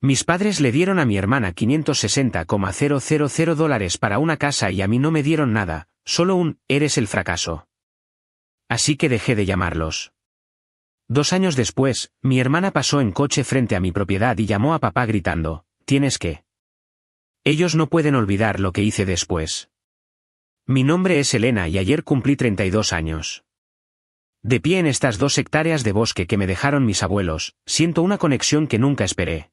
Mis padres le dieron a mi hermana $560,000 para una casa y a mí no me dieron nada, solo eres el fracaso. Así que dejé de llamarlos. 2 años después, mi hermana pasó en coche frente a mi propiedad y llamó a papá gritando, «¿Tienes qué?». Ellos no pueden olvidar lo que hice después. Mi nombre es Elena y ayer cumplí 32 años. De pie en estas 2 hectáreas de bosque que me dejaron mis abuelos, siento una conexión que nunca esperé.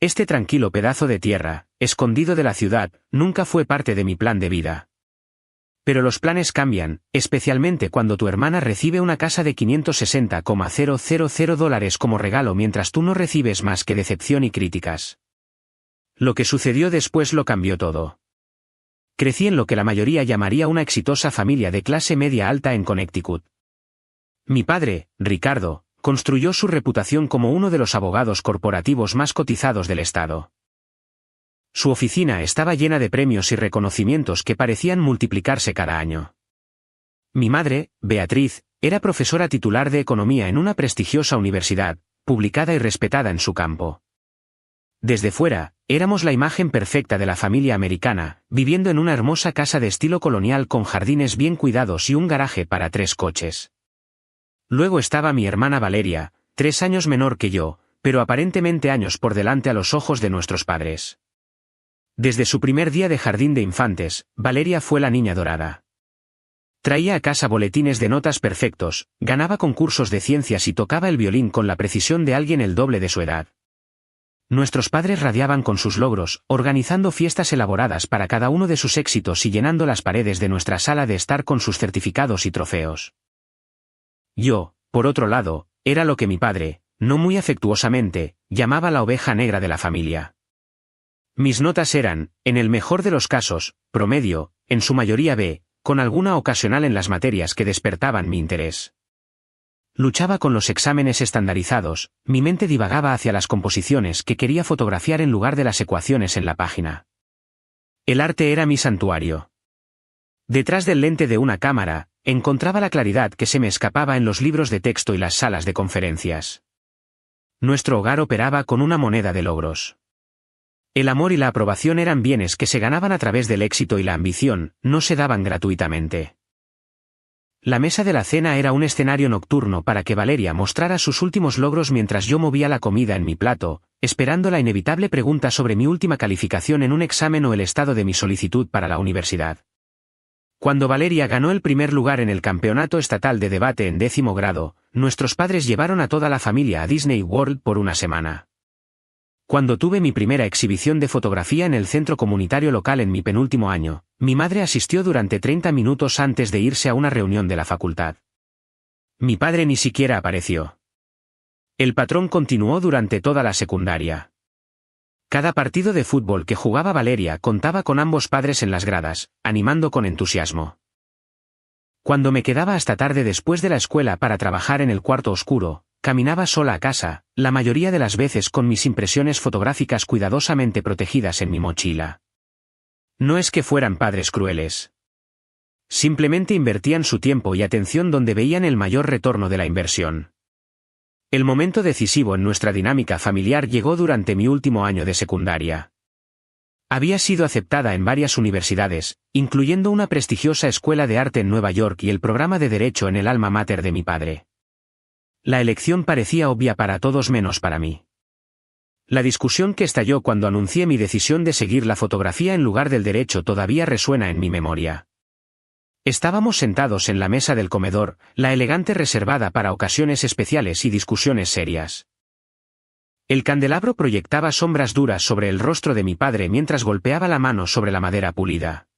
Este tranquilo pedazo de tierra, escondido de la ciudad, nunca fue parte de mi plan de vida. Pero los planes cambian, especialmente cuando tu hermana recibe una casa de $560,000 como regalo mientras tú no recibes más que decepción y críticas. Lo que sucedió después lo cambió todo. Crecí en lo que la mayoría llamaría una exitosa familia de clase media alta en Connecticut. Mi padre, Ricardo, construyó su reputación como uno de los abogados corporativos más cotizados del estado. Su oficina estaba llena de premios y reconocimientos que parecían multiplicarse cada año. Mi madre, Beatriz, era profesora titular de economía en una prestigiosa universidad, publicada y respetada en su campo. Desde fuera, éramos la imagen perfecta de la familia americana, viviendo en una hermosa casa de estilo colonial con jardines bien cuidados y un garaje para 3 coches. Luego estaba mi hermana Valeria, 3 años menor que yo, pero aparentemente años por delante a los ojos de nuestros padres. Desde su primer día de jardín de infantes, Valeria fue la niña dorada. Traía a casa boletines de notas perfectos, ganaba concursos de ciencias y tocaba el violín con la precisión de alguien el doble de su edad. Nuestros padres radiaban con sus logros, organizando fiestas elaboradas para cada uno de sus éxitos y llenando las paredes de nuestra sala de estar con sus certificados y trofeos. Yo, por otro lado, era lo que mi padre, no muy afectuosamente, llamaba la oveja negra de la familia. Mis notas eran, en el mejor de los casos, promedio, en su mayoría B, con alguna ocasional en las materias que despertaban mi interés. Luchaba con los exámenes estandarizados, mi mente divagaba hacia las composiciones que quería fotografiar en lugar de las ecuaciones en la página. El arte era mi santuario. Detrás del lente de una cámara, encontraba la claridad que se me escapaba en los libros de texto y las salas de conferencias. Nuestro hogar operaba con una moneda de logros. El amor y la aprobación eran bienes que se ganaban a través del éxito y la ambición, no se daban gratuitamente. La mesa de la cena era un escenario nocturno para que Valeria mostrara sus últimos logros mientras yo movía la comida en mi plato, esperando la inevitable pregunta sobre mi última calificación en un examen o el estado de mi solicitud para la universidad. Cuando Valeria ganó el primer lugar en el campeonato estatal de debate en 10º grado, nuestros padres llevaron a toda la familia a Disney World por una semana. Cuando tuve mi primera exhibición de fotografía en el centro comunitario local en mi penúltimo año, mi madre asistió durante 30 minutos antes de irse a una reunión de la facultad. Mi padre ni siquiera apareció. El patrón continuó durante toda la secundaria. Cada partido de fútbol que jugaba Valeria contaba con ambos padres en las gradas, animando con entusiasmo. Cuando me quedaba hasta tarde después de la escuela para trabajar en el cuarto oscuro, caminaba sola a casa, la mayoría de las veces con mis impresiones fotográficas cuidadosamente protegidas en mi mochila. No es que fueran padres crueles. Simplemente invertían su tiempo y atención donde veían el mayor retorno de la inversión. El momento decisivo en nuestra dinámica familiar llegó durante mi último año de secundaria. Había sido aceptada en varias universidades, incluyendo una prestigiosa escuela de arte en Nueva York y el programa de Derecho en el alma mater de mi padre. La elección parecía obvia para todos menos para mí. La discusión que estalló cuando anuncié mi decisión de seguir la fotografía en lugar del derecho todavía resuena en mi memoria. Estábamos sentados en la mesa del comedor, la elegante reservada para ocasiones especiales y discusiones serias. El candelabro proyectaba sombras duras sobre el rostro de mi padre mientras golpeaba la mano sobre la madera pulida.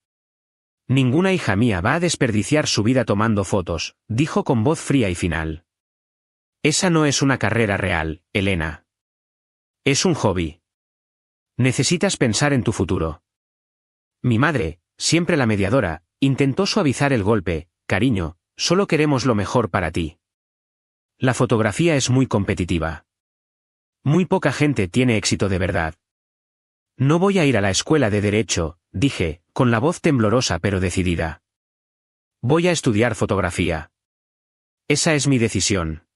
Ninguna hija mía va a desperdiciar su vida tomando fotos, dijo con voz fría y final. Esa no es una carrera real, Elena. Es un hobby. Necesitas pensar en tu futuro. Mi madre, siempre la mediadora, intentó suavizar el golpe. Cariño, solo queremos lo mejor para ti. La fotografía es muy competitiva. Muy poca gente tiene éxito de verdad. No voy a ir a la escuela de Derecho, dije, con la voz temblorosa pero decidida. Voy a estudiar fotografía. Esa es mi decisión.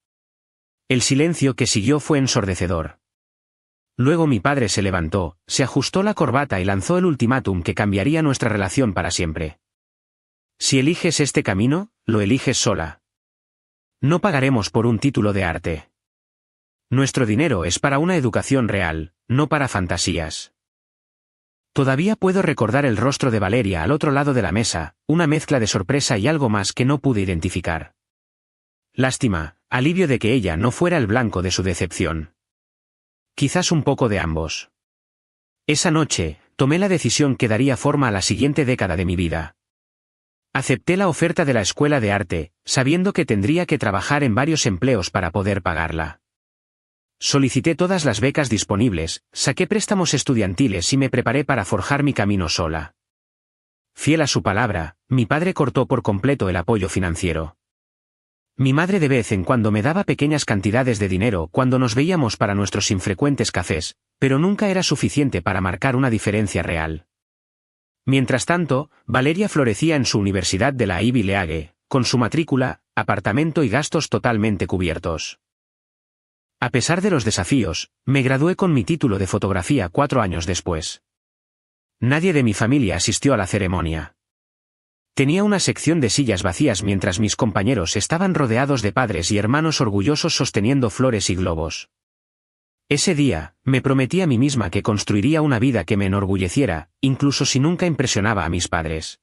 El silencio que siguió fue ensordecedor. Luego mi padre se levantó, se ajustó la corbata y lanzó el ultimátum que cambiaría nuestra relación para siempre. Si eliges este camino, lo eliges sola. No pagaremos por un título de arte. Nuestro dinero es para una educación real, no para fantasías. Todavía puedo recordar el rostro de Valeria al otro lado de la mesa, una mezcla de sorpresa y algo más que no pude identificar. Lástima, alivio de que ella no fuera el blanco de su decepción. Quizás un poco de ambos. Esa noche, tomé la decisión que daría forma a la siguiente década de mi vida. Acepté la oferta de la escuela de arte, sabiendo que tendría que trabajar en varios empleos para poder pagarla. Solicité todas las becas disponibles, saqué préstamos estudiantiles y me preparé para forjar mi camino sola. Fiel a su palabra, mi padre cortó por completo el apoyo financiero. Mi madre de vez en cuando me daba pequeñas cantidades de dinero cuando nos veíamos para nuestros infrecuentes cafés, pero nunca era suficiente para marcar una diferencia real. Mientras tanto, Valeria florecía en su universidad de la Ivy League, con su matrícula, apartamento y gastos totalmente cubiertos. A pesar de los desafíos, me gradué con mi título de fotografía 4 años después. Nadie de mi familia asistió a la ceremonia. Tenía una sección de sillas vacías mientras mis compañeros estaban rodeados de padres y hermanos orgullosos sosteniendo flores y globos. Ese día, me prometí a mí misma que construiría una vida que me enorgulleciera, incluso si nunca impresionaba a mis padres.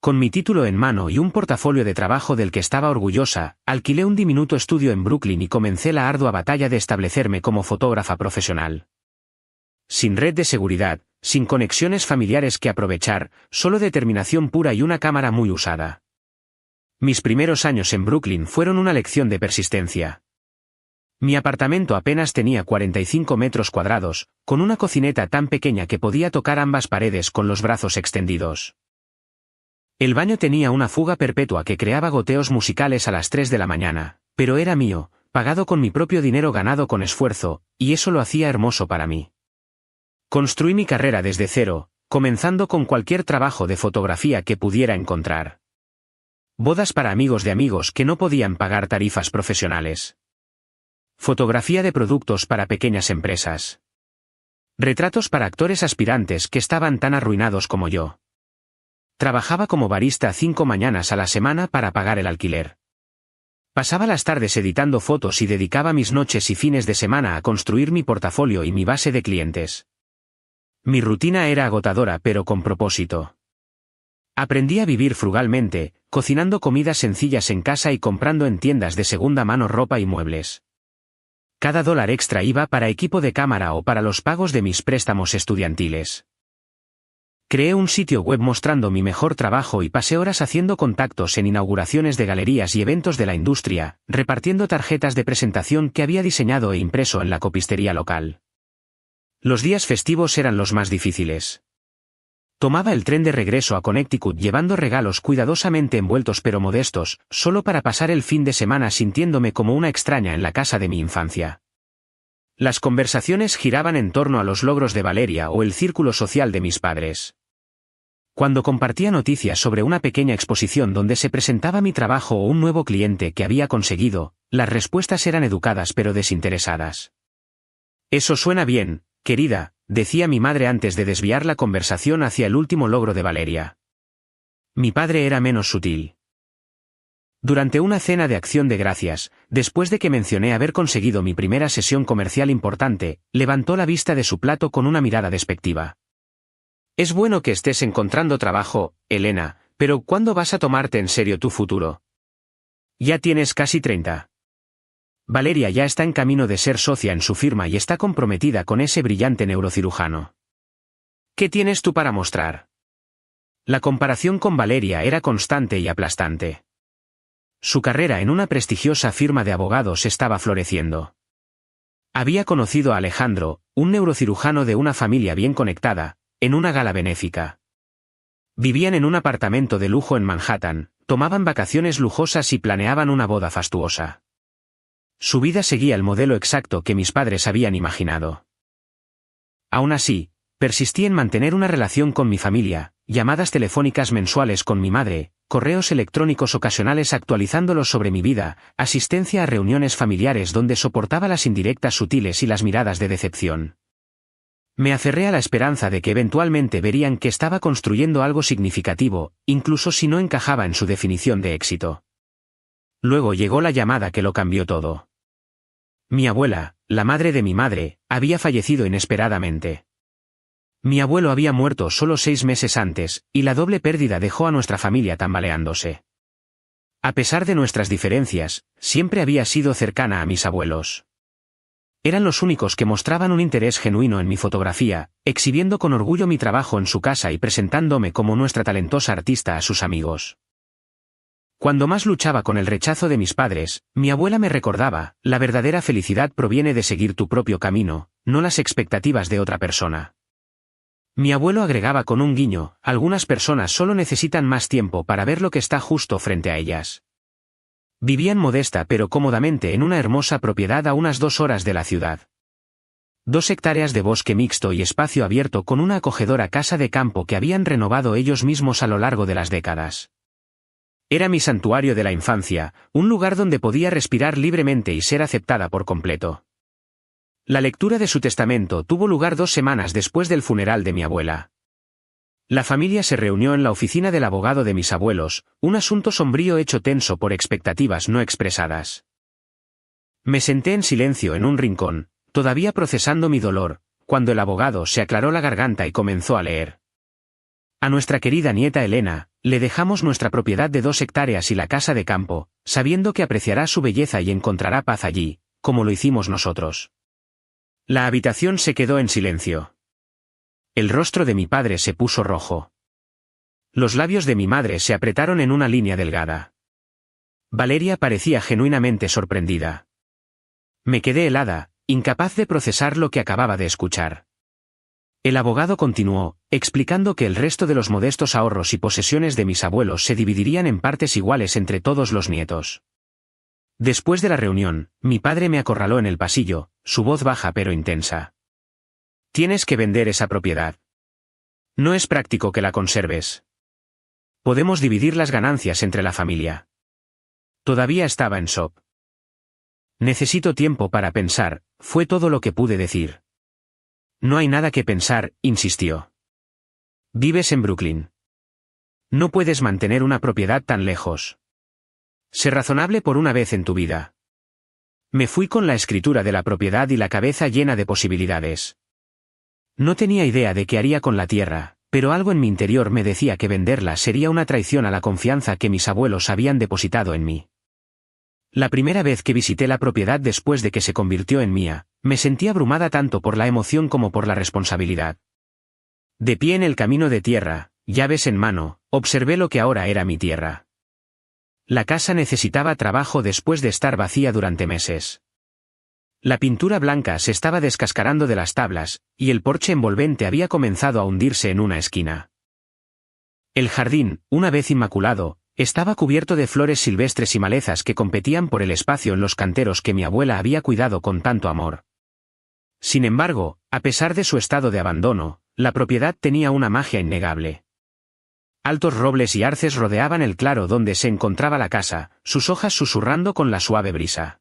Con mi título en mano y un portafolio de trabajo del que estaba orgullosa, alquilé un diminuto estudio en Brooklyn y comencé la ardua batalla de establecerme como fotógrafa profesional. Sin red de seguridad, sin conexiones familiares que aprovechar, solo determinación pura y una cámara muy usada. Mis primeros años en Brooklyn fueron una lección de persistencia. Mi apartamento apenas tenía 45 metros cuadrados, con una cocineta tan pequeña que podía tocar ambas paredes con los brazos extendidos. El baño tenía una fuga perpetua que creaba goteos musicales a las 3 de la mañana, pero era mío, pagado con mi propio dinero ganado con esfuerzo, y eso lo hacía hermoso para mí. Construí mi carrera desde cero, comenzando con cualquier trabajo de fotografía que pudiera encontrar. Bodas para amigos de amigos que no podían pagar tarifas profesionales. Fotografía de productos para pequeñas empresas. Retratos para actores aspirantes que estaban tan arruinados como yo. Trabajaba como barista 5 mañanas a la semana para pagar el alquiler. Pasaba las tardes editando fotos y dedicaba mis noches y fines de semana a construir mi portafolio y mi base de clientes. Mi rutina era agotadora pero con propósito. Aprendí a vivir frugalmente, cocinando comidas sencillas en casa y comprando en tiendas de segunda mano ropa y muebles. Cada dólar extra iba para equipo de cámara o para los pagos de mis préstamos estudiantiles. Creé un sitio web mostrando mi mejor trabajo y pasé horas haciendo contactos en inauguraciones de galerías y eventos de la industria, repartiendo tarjetas de presentación que había diseñado e impreso en la copistería local. Los días festivos eran los más difíciles. Tomaba el tren de regreso a Connecticut llevando regalos cuidadosamente envueltos pero modestos, solo para pasar el fin de semana sintiéndome como una extraña en la casa de mi infancia. Las conversaciones giraban en torno a los logros de Valeria o el círculo social de mis padres. Cuando compartía noticias sobre una pequeña exposición donde se presentaba mi trabajo o un nuevo cliente que había conseguido, las respuestas eran educadas pero desinteresadas. Eso suena bien, querida, decía mi madre antes de desviar la conversación hacia el último logro de Valeria. Mi padre era menos sutil. Durante una cena de acción de gracias, después de que mencioné haber conseguido mi primera sesión comercial importante, levantó la vista de su plato con una mirada despectiva. Es bueno que estés encontrando trabajo, Elena, pero ¿cuándo vas a tomarte en serio tu futuro? Ya tienes casi 30. Valeria ya está en camino de ser socia en su firma y está comprometida con ese brillante neurocirujano. ¿Qué tienes tú para mostrar? La comparación con Valeria era constante y aplastante. Su carrera en una prestigiosa firma de abogados estaba floreciendo. Había conocido a Alejandro, un neurocirujano de una familia bien conectada, en una gala benéfica. Vivían en un apartamento de lujo en Manhattan, tomaban vacaciones lujosas y planeaban una boda fastuosa. Su vida seguía el modelo exacto que mis padres habían imaginado. Aún así, persistí en mantener una relación con mi familia, llamadas telefónicas mensuales con mi madre, correos electrónicos ocasionales actualizándolos sobre mi vida, asistencia a reuniones familiares donde soportaba las indirectas sutiles y las miradas de decepción. Me aferré a la esperanza de que eventualmente verían que estaba construyendo algo significativo, incluso si no encajaba en su definición de éxito. Luego llegó la llamada que lo cambió todo. Mi abuela, la madre de mi madre, había fallecido inesperadamente. Mi abuelo había muerto solo 6 meses antes, y la doble pérdida dejó a nuestra familia tambaleándose. A pesar de nuestras diferencias, siempre había sido cercana a mis abuelos. Eran los únicos que mostraban un interés genuino en mi fotografía, exhibiendo con orgullo mi trabajo en su casa y presentándome como nuestra talentosa artista a sus amigos. Cuando más luchaba con el rechazo de mis padres, mi abuela me recordaba, la verdadera felicidad proviene de seguir tu propio camino, no las expectativas de otra persona. Mi abuelo agregaba con un guiño, algunas personas solo necesitan más tiempo para ver lo que está justo frente a ellas. Vivían modesta pero cómodamente en una hermosa propiedad a unas 2 horas de la ciudad. 2 hectáreas de bosque mixto y espacio abierto con una acogedora casa de campo que habían renovado ellos mismos a lo largo de las décadas. Era mi santuario de la infancia, un lugar donde podía respirar libremente y ser aceptada por completo. La lectura de su testamento tuvo lugar 2 semanas después del funeral de mi abuela. La familia se reunió en la oficina del abogado de mis abuelos, un asunto sombrío hecho tenso por expectativas no expresadas. Me senté en silencio en un rincón, todavía procesando mi dolor, cuando el abogado se aclaró la garganta y comenzó a leer. A nuestra querida nieta Elena, le dejamos nuestra propiedad de 2 hectáreas y la casa de campo, sabiendo que apreciará su belleza y encontrará paz allí, como lo hicimos nosotros. La habitación se quedó en silencio. El rostro de mi padre se puso rojo. Los labios de mi madre se apretaron en una línea delgada. Valeria parecía genuinamente sorprendida. Me quedé helada, incapaz de procesar lo que acababa de escuchar. El abogado continuó, explicando que el resto de los modestos ahorros y posesiones de mis abuelos se dividirían en partes iguales entre todos los nietos. Después de la reunión, mi padre me acorraló en el pasillo, su voz baja pero intensa. Tienes que vender esa propiedad. No es práctico que la conserves. Podemos dividir las ganancias entre la familia. Todavía estaba en shock. Necesito tiempo para pensar, fue todo lo que pude decir. No hay nada que pensar, insistió. Vives en Brooklyn. No puedes mantener una propiedad tan lejos. Sé razonable por una vez en tu vida. Me fui con la escritura de la propiedad y la cabeza llena de posibilidades. No tenía idea de qué haría con la tierra, pero algo en mi interior me decía que venderla sería una traición a la confianza que mis abuelos habían depositado en mí. La primera vez que visité la propiedad después de que se convirtió en mía, me sentí abrumada tanto por la emoción como por la responsabilidad. De pie en el camino de tierra, llaves en mano, observé lo que ahora era mi tierra. La casa necesitaba trabajo después de estar vacía durante meses. La pintura blanca se estaba descascarando de las tablas, y el porche envolvente había comenzado a hundirse en una esquina. El jardín, una vez inmaculado, estaba cubierto de flores silvestres y malezas que competían por el espacio en los canteros que mi abuela había cuidado con tanto amor. Sin embargo, a pesar de su estado de abandono, la propiedad tenía una magia innegable. Altos robles y arces rodeaban el claro donde se encontraba la casa, sus hojas susurrando con la suave brisa.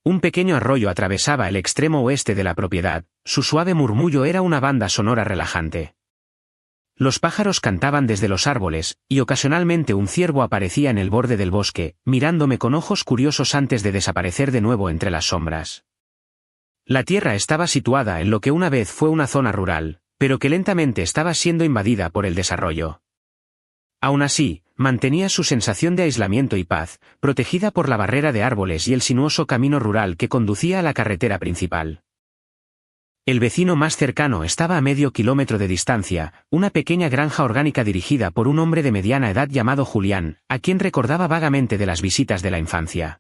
Un pequeño arroyo atravesaba el extremo oeste de la propiedad, su suave murmullo era una banda sonora relajante. Los pájaros cantaban desde los árboles, y ocasionalmente un ciervo aparecía en el borde del bosque, mirándome con ojos curiosos antes de desaparecer de nuevo entre las sombras. La tierra estaba situada en lo que una vez fue una zona rural, pero que lentamente estaba siendo invadida por el desarrollo. Aún así, mantenía su sensación de aislamiento y paz, protegida por la barrera de árboles y el sinuoso camino rural que conducía a la carretera principal. El vecino más cercano estaba a medio kilómetro de distancia, una pequeña granja orgánica dirigida por un hombre de mediana edad llamado Julián, a quien recordaba vagamente de las visitas de la infancia.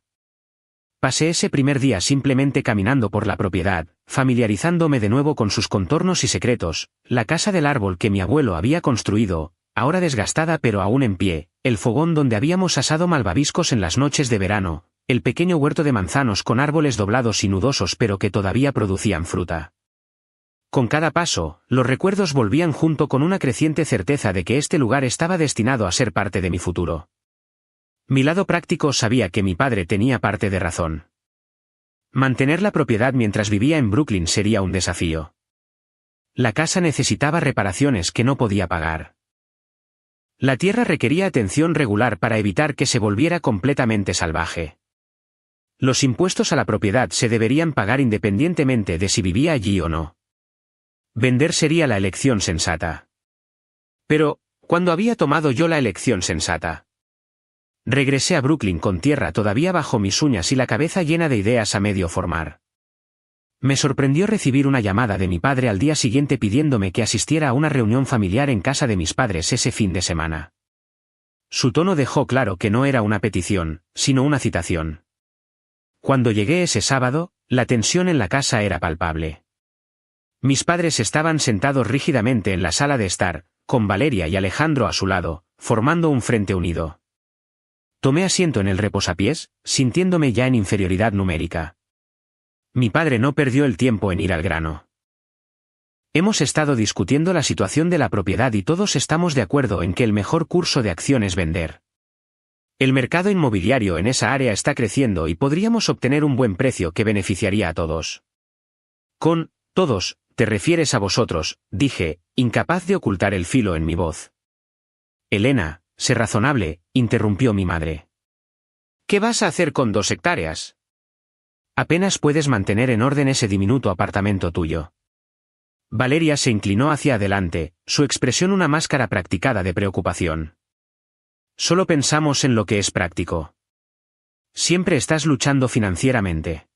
Pasé ese primer día simplemente caminando por la propiedad, familiarizándome de nuevo con sus contornos y secretos, la casa del árbol que mi abuelo había construido, ahora desgastada pero aún en pie, el fogón donde habíamos asado malvaviscos en las noches de verano, el pequeño huerto de manzanos con árboles doblados y nudosos pero que todavía producían fruta. Con cada paso, los recuerdos volvían junto con una creciente certeza de que este lugar estaba destinado a ser parte de mi futuro. Mi lado práctico sabía que mi padre tenía parte de razón. Mantener la propiedad mientras vivía en Brooklyn sería un desafío. La casa necesitaba reparaciones que no podía pagar. La tierra requería atención regular para evitar que se volviera completamente salvaje. Los impuestos a la propiedad se deberían pagar independientemente de si vivía allí o no. Vender sería la elección sensata. Pero, ¿cuándo había tomado yo la elección sensata? Regresé a Brooklyn con tierra todavía bajo mis uñas y la cabeza llena de ideas a medio formar. Me sorprendió recibir una llamada de mi padre al día siguiente pidiéndome que asistiera a una reunión familiar en casa de mis padres ese fin de semana. Su tono dejó claro que no era una petición, sino una citación. Cuando llegué ese sábado, la tensión en la casa era palpable. Mis padres estaban sentados rígidamente en la sala de estar, con Valeria y Alejandro a su lado, formando un frente unido. Tomé asiento en el reposapiés, sintiéndome ya en inferioridad numérica. Mi padre no perdió el tiempo en ir al grano. Hemos estado discutiendo la situación de la propiedad y todos estamos de acuerdo en que el mejor curso de acción es vender. El mercado inmobiliario en esa área está creciendo y podríamos obtener un buen precio que beneficiaría a todos. Con todos, te refieres a vosotros, dije, incapaz de ocultar el filo en mi voz. Elena, sé razonable, interrumpió mi madre. ¿Qué vas a hacer con 2 hectáreas? Apenas puedes mantener en orden ese diminuto apartamento tuyo. Valeria se inclinó hacia adelante, su expresión una máscara practicada de preocupación. Solo pensamos en lo que es práctico. Siempre estás luchando financieramente.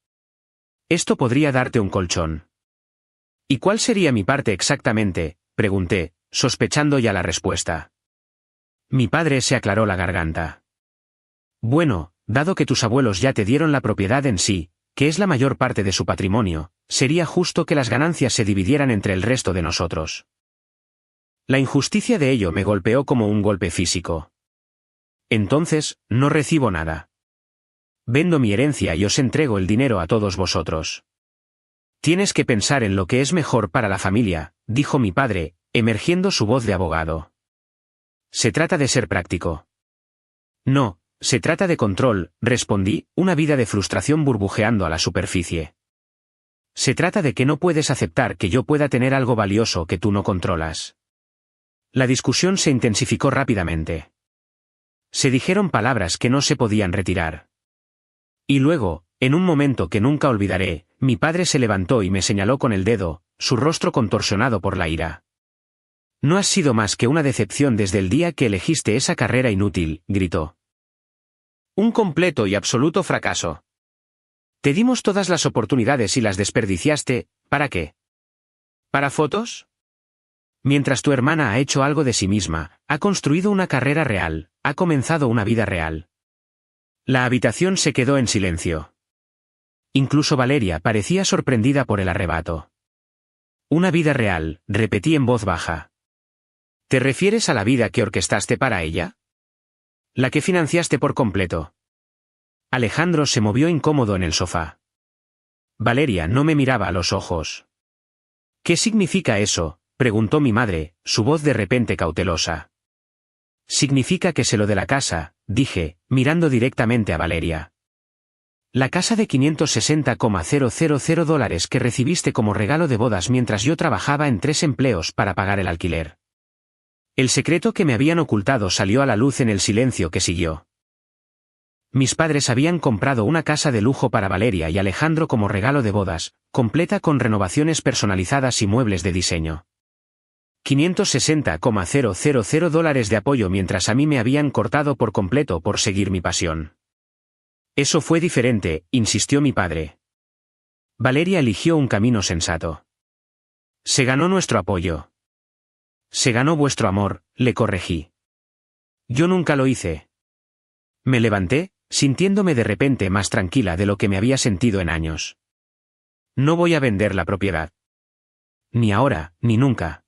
Esto podría darte un colchón. ¿Y cuál sería mi parte exactamente?, pregunté, sospechando ya la respuesta. Mi padre se aclaró la garganta. Bueno, dado que tus abuelos ya te dieron la propiedad en sí, que es la mayor parte de su patrimonio, sería justo que las ganancias se dividieran entre el resto de nosotros. La injusticia de ello me golpeó como un golpe físico. Entonces, no recibo nada. Vendo mi herencia y os entrego el dinero a todos vosotros. Tienes que pensar en lo que es mejor para la familia, dijo mi padre, emergiendo su voz de abogado. Se trata de ser práctico. No. Se trata de control, respondí, una vida de frustración burbujeando a la superficie. Se trata de que no puedes aceptar que yo pueda tener algo valioso que tú no controlas. La discusión se intensificó rápidamente. Se dijeron palabras que no se podían retirar. Y luego, en un momento que nunca olvidaré, mi padre se levantó y me señaló con el dedo, su rostro contorsionado por la ira. No has sido más que una decepción desde el día que elegiste esa carrera inútil, gritó. Un completo y absoluto fracaso. Te dimos todas las oportunidades y las desperdiciaste, ¿para qué? ¿Para fotos? Mientras tu hermana ha hecho algo de sí misma, ha construido una carrera real, ha comenzado una vida real. La habitación se quedó en silencio. Incluso Valeria parecía sorprendida por el arrebato. Una vida real, repetí en voz baja. ¿Te refieres a la vida que orquestaste para ella? La que financiaste por completo. Alejandro se movió incómodo en el sofá. Valeria no me miraba a los ojos. ¿Qué significa eso?, preguntó mi madre, su voz de repente cautelosa. Significa que sé lo de la casa, dije, mirando directamente a Valeria. La casa de $560,000 que recibiste como regalo de bodas mientras yo trabajaba en 3 empleos para pagar el alquiler. El secreto que me habían ocultado salió a la luz en el silencio que siguió. Mis padres habían comprado una casa de lujo para Valeria y Alejandro como regalo de bodas, completa con renovaciones personalizadas y muebles de diseño. $560,000 de apoyo mientras a mí me habían cortado por completo por seguir mi pasión. Eso fue diferente, insistió mi padre. Valeria eligió un camino sensato. Se ganó nuestro apoyo. Se ganó vuestro amor, le corregí. Yo nunca lo hice. Me levanté, sintiéndome de repente más tranquila de lo que me había sentido en años. No voy a vender la propiedad. Ni ahora, ni nunca.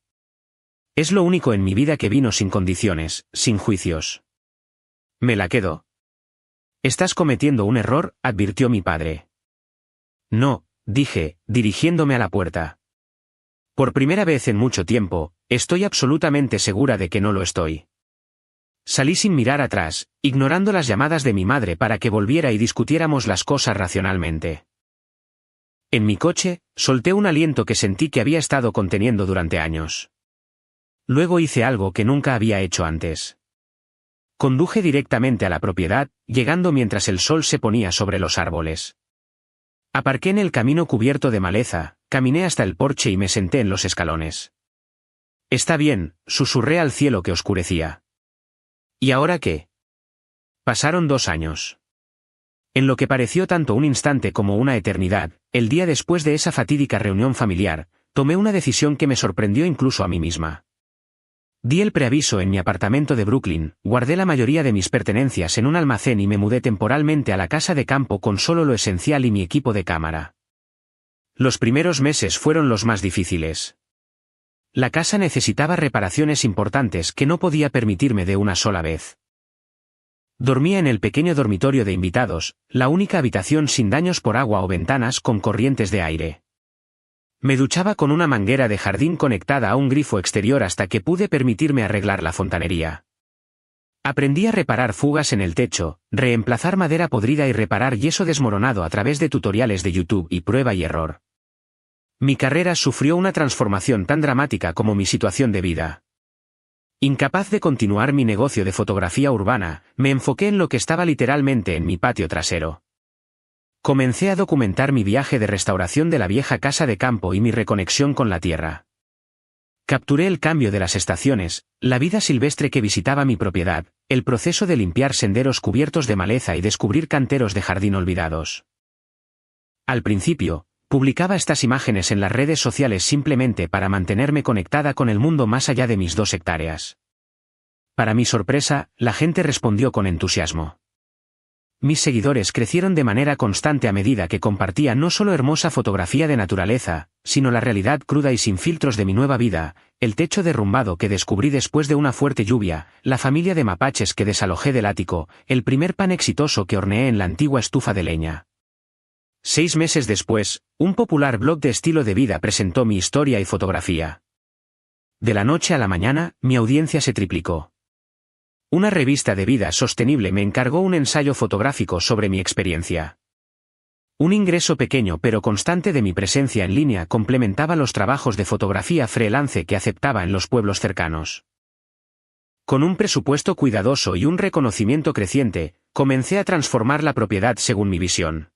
Es lo único en mi vida que vino sin condiciones, sin juicios. Me la quedo. Estás cometiendo un error, advirtió mi padre. No, dije, dirigiéndome a la puerta. Por primera vez en mucho tiempo, estoy absolutamente segura de que no lo estoy. Salí sin mirar atrás, ignorando las llamadas de mi madre para que volviera y discutiéramos las cosas racionalmente. En mi coche, solté un aliento que sentí que había estado conteniendo durante años. Luego hice algo que nunca había hecho antes. Conduje directamente a la propiedad, llegando mientras el sol se ponía sobre los árboles. Aparqué en el camino cubierto de maleza, caminé hasta el porche y me senté en los escalones. Está bien, susurré al cielo que oscurecía. ¿Y ahora qué? Pasaron 2 años. En lo que pareció tanto un instante como una eternidad, el día después de esa fatídica reunión familiar, tomé una decisión que me sorprendió incluso a mí misma. Di el preaviso en mi apartamento de Brooklyn, guardé la mayoría de mis pertenencias en un almacén y me mudé temporalmente a la casa de campo con solo lo esencial y mi equipo de cámara. Los primeros meses fueron los más difíciles. La casa necesitaba reparaciones importantes que no podía permitirme de una sola vez. Dormía en el pequeño dormitorio de invitados, la única habitación sin daños por agua o ventanas con corrientes de aire. Me duchaba con una manguera de jardín conectada a un grifo exterior hasta que pude permitirme arreglar la fontanería. Aprendí a reparar fugas en el techo, reemplazar madera podrida y reparar yeso desmoronado a través de tutoriales de YouTube y prueba y error. Mi carrera sufrió una transformación tan dramática como mi situación de vida. Incapaz de continuar mi negocio de fotografía urbana, me enfoqué en lo que estaba literalmente en mi patio trasero. Comencé a documentar mi viaje de restauración de la vieja casa de campo y mi reconexión con la tierra. Capturé el cambio de las estaciones, la vida silvestre que visitaba mi propiedad, el proceso de limpiar senderos cubiertos de maleza y descubrir canteros de jardín olvidados. Al principio, publicaba estas imágenes en las redes sociales simplemente para mantenerme conectada con el mundo más allá de mis 2 hectáreas. Para mi sorpresa, la gente respondió con entusiasmo. Mis seguidores crecieron de manera constante a medida que compartía no solo hermosa fotografía de naturaleza, sino la realidad cruda y sin filtros de mi nueva vida, el techo derrumbado que descubrí después de una fuerte lluvia, la familia de mapaches que desalojé del ático, el primer pan exitoso que horneé en la antigua estufa de leña. 6 meses después, un popular blog de estilo de vida presentó mi historia y fotografía. De la noche a la mañana, mi audiencia se triplicó. Una revista de vida sostenible me encargó un ensayo fotográfico sobre mi experiencia. Un ingreso pequeño pero constante de mi presencia en línea complementaba los trabajos de fotografía freelance que aceptaba en los pueblos cercanos. Con un presupuesto cuidadoso y un reconocimiento creciente, comencé a transformar la propiedad según mi visión.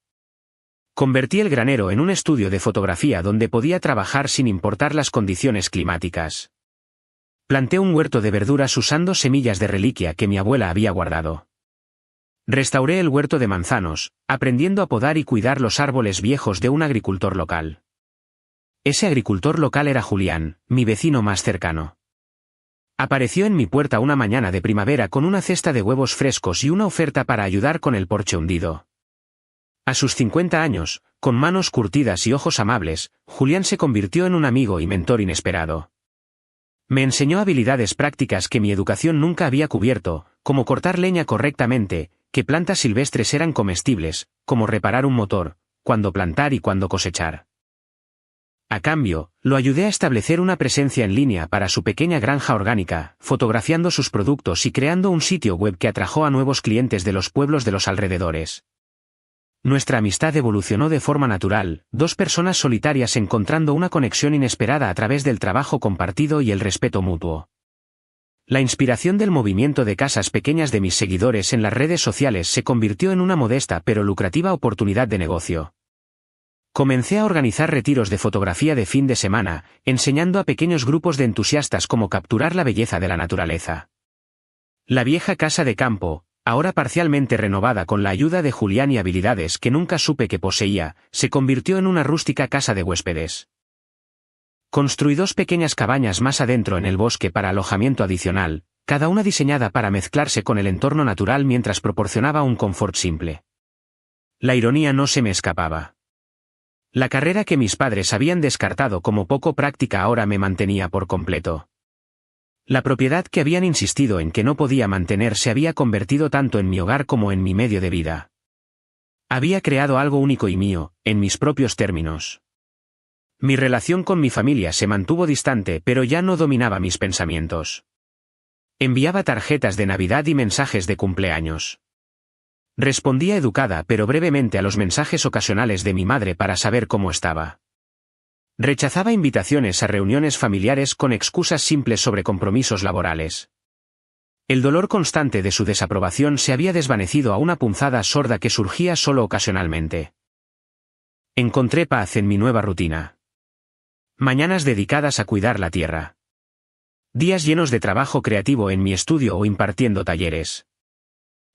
Convertí el granero en un estudio de fotografía donde podía trabajar sin importar las condiciones climáticas. Planté un huerto de verduras usando semillas de reliquia que mi abuela había guardado. Restauré el huerto de manzanos, aprendiendo a podar y cuidar los árboles viejos de un agricultor local. Ese agricultor local era Julián, mi vecino más cercano. Apareció en mi puerta una mañana de primavera con una cesta de huevos frescos y una oferta para ayudar con el porche hundido. A sus 50 años, con manos curtidas y ojos amables, Julián se convirtió en un amigo y mentor inesperado. Me enseñó habilidades prácticas que mi educación nunca había cubierto, como cortar leña correctamente, qué plantas silvestres eran comestibles, cómo reparar un motor, cuándo plantar y cuándo cosechar. A cambio, lo ayudé a establecer una presencia en línea para su pequeña granja orgánica, fotografiando sus productos y creando un sitio web que atrajo a nuevos clientes de los pueblos de los alrededores. Nuestra amistad evolucionó de forma natural, 2 personas solitarias encontrando una conexión inesperada a través del trabajo compartido y el respeto mutuo. La inspiración del movimiento de casas pequeñas de mis seguidores en las redes sociales se convirtió en una modesta pero lucrativa oportunidad de negocio. Comencé a organizar retiros de fotografía de fin de semana, enseñando a pequeños grupos de entusiastas cómo capturar la belleza de la naturaleza. La vieja casa de campo, ahora parcialmente renovada con la ayuda de Julián y habilidades que nunca supe que poseía, se convirtió en una rústica casa de huéspedes. Construí 2 pequeñas cabañas más adentro en el bosque para alojamiento adicional, cada una diseñada para mezclarse con el entorno natural mientras proporcionaba un confort simple. La ironía no se me escapaba. La carrera que mis padres habían descartado como poco práctica ahora me mantenía por completo. La propiedad que habían insistido en que no podía mantener se había convertido tanto en mi hogar como en mi medio de vida. Había creado algo único y mío, en mis propios términos. Mi relación con mi familia se mantuvo distante, pero ya no dominaba mis pensamientos. Enviaba tarjetas de Navidad y mensajes de cumpleaños. Respondía educada pero brevemente a los mensajes ocasionales de mi madre para saber cómo estaba. Rechazaba invitaciones a reuniones familiares con excusas simples sobre compromisos laborales. El dolor constante de su desaprobación se había desvanecido a una punzada sorda que surgía solo ocasionalmente. Encontré paz en mi nueva rutina. Mañanas dedicadas a cuidar la tierra. Días llenos de trabajo creativo en mi estudio o impartiendo talleres.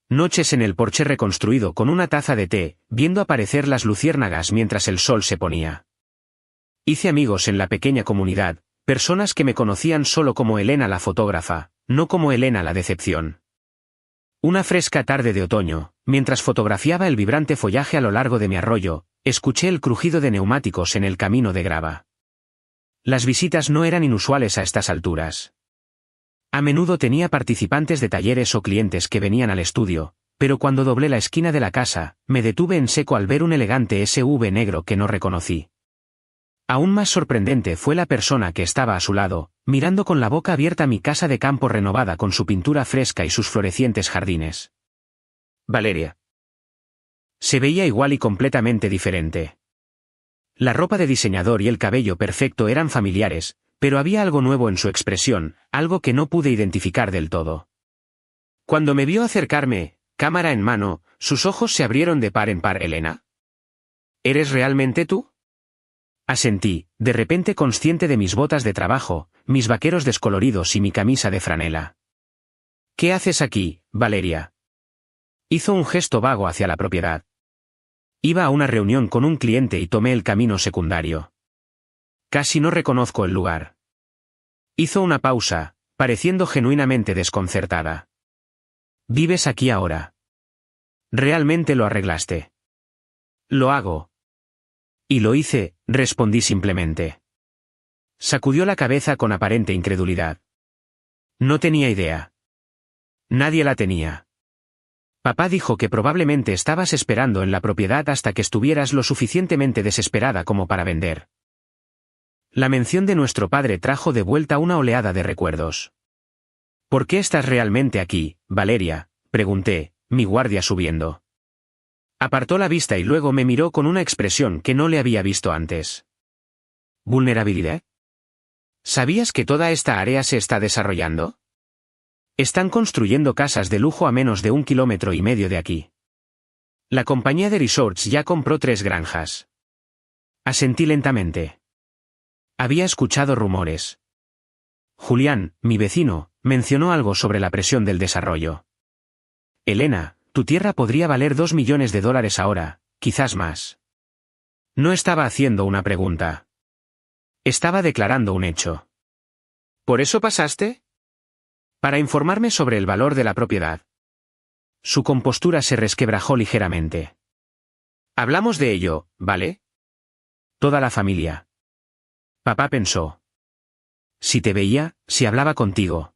Noches en el porche reconstruido con una taza de té, viendo aparecer las luciérnagas mientras el sol se ponía. Hice amigos en la pequeña comunidad, personas que me conocían solo como Elena la fotógrafa, no como Elena la decepción. Una fresca tarde de otoño, mientras fotografiaba el vibrante follaje a lo largo de mi arroyo, escuché el crujido de neumáticos en el camino de grava. Las visitas no eran inusuales a estas alturas. A menudo tenía participantes de talleres o clientes que venían al estudio, pero cuando doblé la esquina de la casa, me detuve en seco al ver un elegante SUV negro que no reconocí. Aún más sorprendente fue la persona que estaba a su lado, mirando con la boca abierta mi casa de campo renovada con su pintura fresca y sus florecientes jardines. Valeria. Se veía igual y completamente diferente. La ropa de diseñador y el cabello perfecto eran familiares, pero había algo nuevo en su expresión, algo que no pude identificar del todo. Cuando me vio acercarme, cámara en mano, sus ojos se abrieron de par en par. ¿Elena? ¿Eres realmente tú? Asentí, de repente consciente de mis botas de trabajo, mis vaqueros descoloridos y mi camisa de franela. ¿Qué haces aquí, Valeria? Hizo un gesto vago hacia la propiedad. Iba a una reunión con un cliente y tomé el camino secundario. Casi no reconozco el lugar. Hizo una pausa, pareciendo genuinamente desconcertada. ¿Vives aquí ahora? ¿Realmente lo arreglaste? Lo hago. Y lo hice, respondí simplemente. Sacudió la cabeza con aparente incredulidad. No tenía idea. Nadie la tenía. Papá dijo que probablemente estabas esperando en la propiedad hasta que estuvieras lo suficientemente desesperada como para vender. La mención de nuestro padre trajo de vuelta una oleada de recuerdos. ¿Por qué estás realmente aquí, Valeria?, pregunté, mi guardia subiendo. Apartó la vista y luego me miró con una expresión que no le había visto antes. ¿Vulnerabilidad? ¿Sabías que toda esta área se está desarrollando? Están construyendo casas de lujo a menos de 1,5 kilómetros de aquí. La compañía de resorts ya compró 3 granjas. Asentí lentamente. Había escuchado rumores. Julián, mi vecino, mencionó algo sobre la presión del desarrollo. Elena, tu tierra podría valer $2 millones ahora, quizás más. No estaba haciendo una pregunta. Estaba declarando un hecho. ¿Por eso pasaste? Para informarme sobre el valor de la propiedad. Su compostura se resquebrajó ligeramente. Hablamos de ello, ¿vale? Toda la familia. Papá pensó. Si te veía, si hablaba contigo.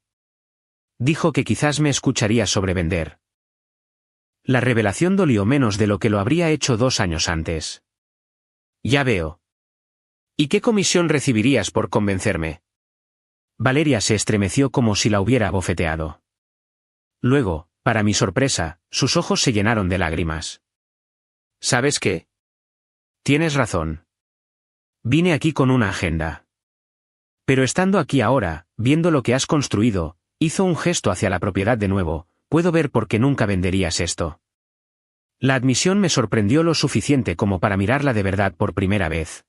Dijo que quizás me escucharía sobre vender. La revelación dolió menos de lo que lo habría hecho 2 años antes. Ya veo. ¿Y qué comisión recibirías por convencerme? Valeria se estremeció como si la hubiera abofeteado. Luego, para mi sorpresa, sus ojos se llenaron de lágrimas. ¿Sabes qué? Tienes razón. Vine aquí con una agenda. Pero estando aquí ahora, viendo lo que has construido, hizo un gesto hacia la propiedad de nuevo, puedo ver por qué nunca venderías esto. La admisión me sorprendió lo suficiente como para mirarla de verdad por primera vez.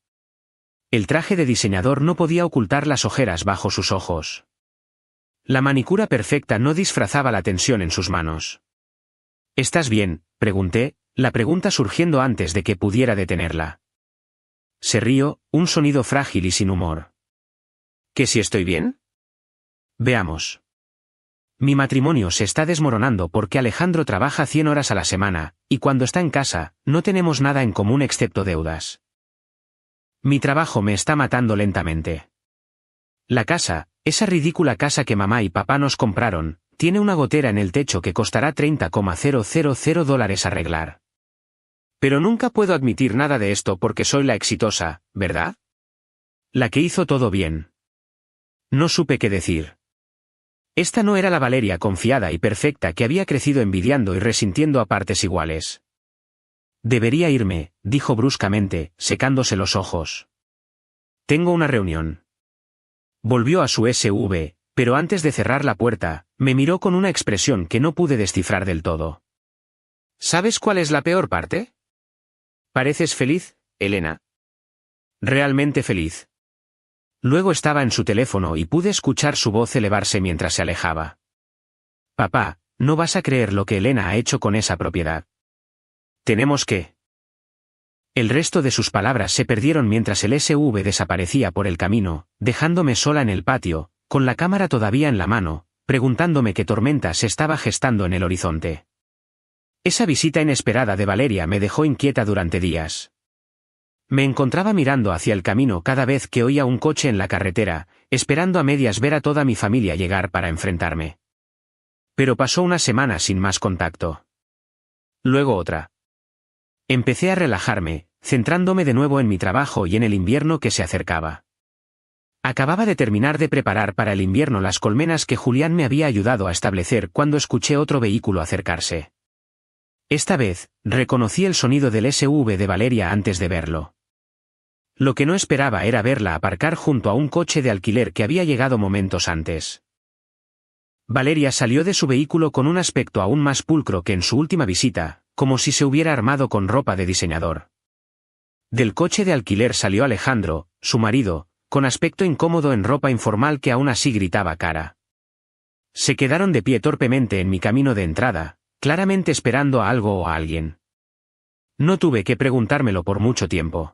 El traje de diseñador no podía ocultar las ojeras bajo sus ojos. La manicura perfecta no disfrazaba la tensión en sus manos. ¿Estás bien?, pregunté, la pregunta surgiendo antes de que pudiera detenerla. Se rió, un sonido frágil y sin humor. ¿Que si estoy bien? Veamos. Mi matrimonio se está desmoronando porque Alejandro trabaja 100 horas a la semana, y cuando está en casa, no tenemos nada en común excepto deudas. Mi trabajo me está matando lentamente. La casa, esa ridícula casa que mamá y papá nos compraron, tiene una gotera en el techo que costará $30,000 arreglar. Pero nunca puedo admitir nada de esto porque soy la exitosa, ¿verdad? La que hizo todo bien. No supe qué decir. Esta no era la Valeria confiada y perfecta que había crecido envidiando y resintiendo a partes iguales. Debería irme, dijo bruscamente, secándose los ojos. Tengo una reunión. Volvió a su SUV, pero antes de cerrar la puerta, me miró con una expresión que no pude descifrar del todo. ¿Sabes cuál es la peor parte? Pareces feliz, Elena. Realmente feliz. Luego estaba en su teléfono y pude escuchar su voz elevarse mientras se alejaba. Papá, no vas a creer lo que Elena ha hecho con esa propiedad. Tenemos que... El resto de sus palabras se perdieron mientras el SUV desaparecía por el camino, dejándome sola en el patio, con la cámara todavía en la mano, preguntándome qué tormenta se estaba gestando en el horizonte. Esa visita inesperada de Valeria me dejó inquieta durante días. Me encontraba mirando hacia el camino cada vez que oía un coche en la carretera, esperando a medias ver a toda mi familia llegar para enfrentarme. Pero pasó una semana sin más contacto. Luego otra. Empecé a relajarme, centrándome de nuevo en mi trabajo y en el invierno que se acercaba. Acababa de terminar de preparar para el invierno las colmenas que Julián me había ayudado a establecer cuando escuché otro vehículo acercarse. Esta vez, reconocí el sonido del SUV de Valeria antes de verlo. Lo que no esperaba era verla aparcar junto a un coche de alquiler que había llegado momentos antes. Valeria salió de su vehículo con un aspecto aún más pulcro que en su última visita, como si se hubiera armado con ropa de diseñador. Del coche de alquiler salió Alejandro, su marido, con aspecto incómodo en ropa informal que aún así gritaba cara. Se quedaron de pie torpemente en mi camino de entrada, claramente esperando a algo o a alguien. No tuve que preguntármelo por mucho tiempo.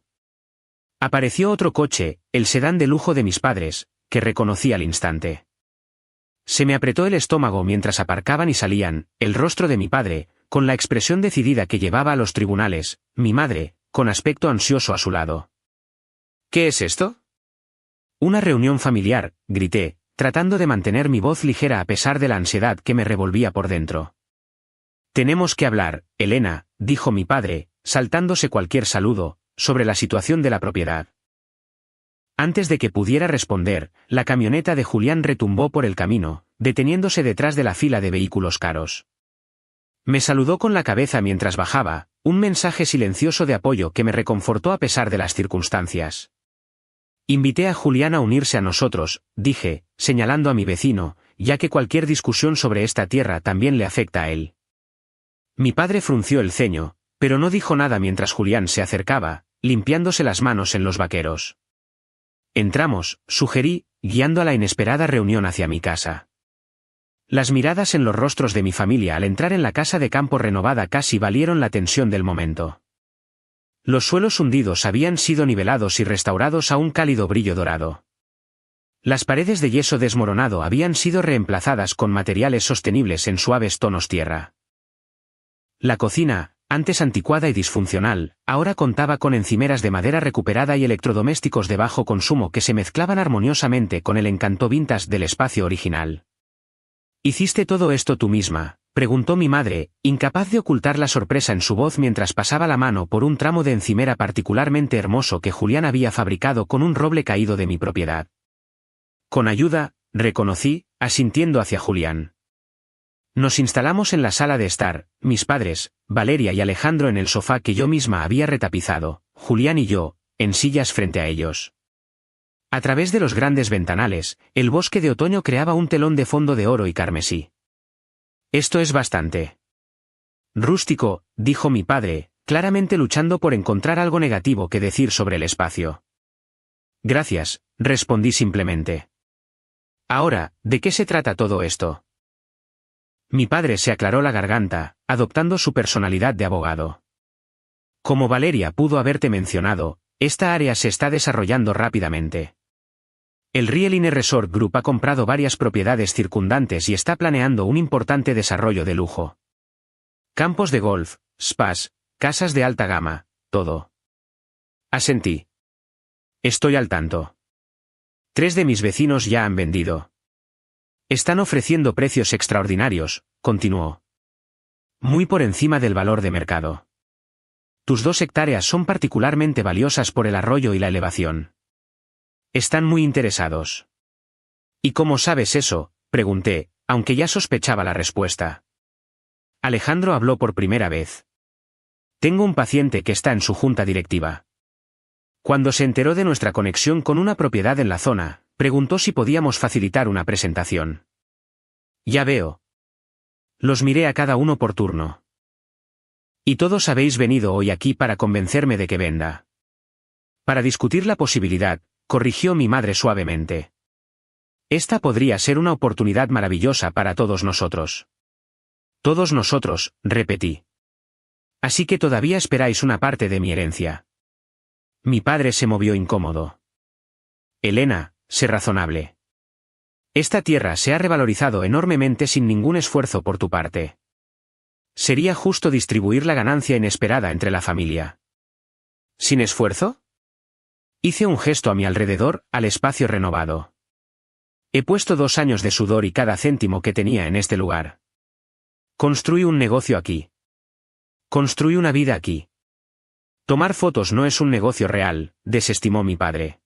Apareció otro coche, el sedán de lujo de mis padres, que reconocí al instante. Se me apretó el estómago mientras aparcaban y salían, el rostro de mi padre, con la expresión decidida que llevaba a los tribunales, mi madre, con aspecto ansioso a su lado. ¿Qué es esto? Una reunión familiar, grité, tratando de mantener mi voz ligera a pesar de la ansiedad que me revolvía por dentro. Tenemos que hablar, Elena, dijo mi padre, saltándose cualquier saludo, sobre la situación de la propiedad. Antes de que pudiera responder, la camioneta de Julián retumbó por el camino, deteniéndose detrás de la fila de vehículos caros. Me saludó con la cabeza mientras bajaba, un mensaje silencioso de apoyo que me reconfortó a pesar de las circunstancias. Invité a Julián a unirse a nosotros, dije, señalando a mi vecino, ya que cualquier discusión sobre esta tierra también le afecta a él. Mi padre frunció el ceño, pero no dijo nada mientras Julián se acercaba, limpiándose las manos en los vaqueros. Entramos, sugerí, guiando a la inesperada reunión hacia mi casa. Las miradas en los rostros de mi familia al entrar en la casa de campo renovada casi valieron la tensión del momento. Los suelos hundidos habían sido nivelados y restaurados a un cálido brillo dorado. Las paredes de yeso desmoronado habían sido reemplazadas con materiales sostenibles en suaves tonos tierra. La cocina, antes anticuada y disfuncional, ahora contaba con encimeras de madera recuperada y electrodomésticos de bajo consumo que se mezclaban armoniosamente con el encanto vintage del espacio original. ¿Hiciste todo esto tú misma?, preguntó mi madre, incapaz de ocultar la sorpresa en su voz mientras pasaba la mano por un tramo de encimera particularmente hermoso que Julián había fabricado con un roble caído de mi propiedad. Con ayuda, reconocí, asintiendo hacia Julián. Nos instalamos en la sala de estar, mis padres, Valeria y Alejandro en el sofá que yo misma había retapizado, Julián y yo, en sillas frente a ellos. A través de los grandes ventanales, el bosque de otoño creaba un telón de fondo de oro y carmesí. Esto es bastante rústico, dijo mi padre, claramente luchando por encontrar algo negativo que decir sobre el espacio. Gracias, respondí simplemente. Ahora, ¿de qué se trata todo esto? Mi padre se aclaró la garganta, adoptando su personalidad de abogado. Como Valeria pudo haberte mencionado, esta área se está desarrollando rápidamente. El Real Inn Resort Group ha comprado varias propiedades circundantes y está planeando un importante desarrollo de lujo. Campos de golf, spas, casas de alta gama, todo. Asentí. Estoy al tanto. 3 de mis vecinos ya han vendido. Están ofreciendo precios extraordinarios, continuó. Muy por encima del valor de mercado. Tus 2 hectáreas son particularmente valiosas por el arroyo y la elevación. Están muy interesados. ¿Y cómo sabes eso?, pregunté, aunque ya sospechaba la respuesta. Alejandro habló por primera vez. Tengo un paciente que está en su junta directiva. Cuando se enteró de nuestra conexión con una propiedad en la zona, preguntó si podíamos facilitar una presentación. Ya veo. Los miré a cada uno por turno. Y todos habéis venido hoy aquí para convencerme de que venda. Para discutir la posibilidad, corrigió mi madre suavemente. Esta podría ser una oportunidad maravillosa para todos nosotros. Todos nosotros, repetí. Así que todavía esperáis una parte de mi herencia. Mi padre se movió incómodo. Elena, sé razonable. Esta tierra se ha revalorizado enormemente sin ningún esfuerzo por tu parte. Sería justo distribuir la ganancia inesperada entre la familia. ¿Sin esfuerzo? Hice un gesto a mi alrededor, al espacio renovado. He puesto 2 años de sudor y cada céntimo que tenía en este lugar. Construí un negocio aquí. Construí una vida aquí. Tomar fotos no es un negocio real, desestimó mi padre.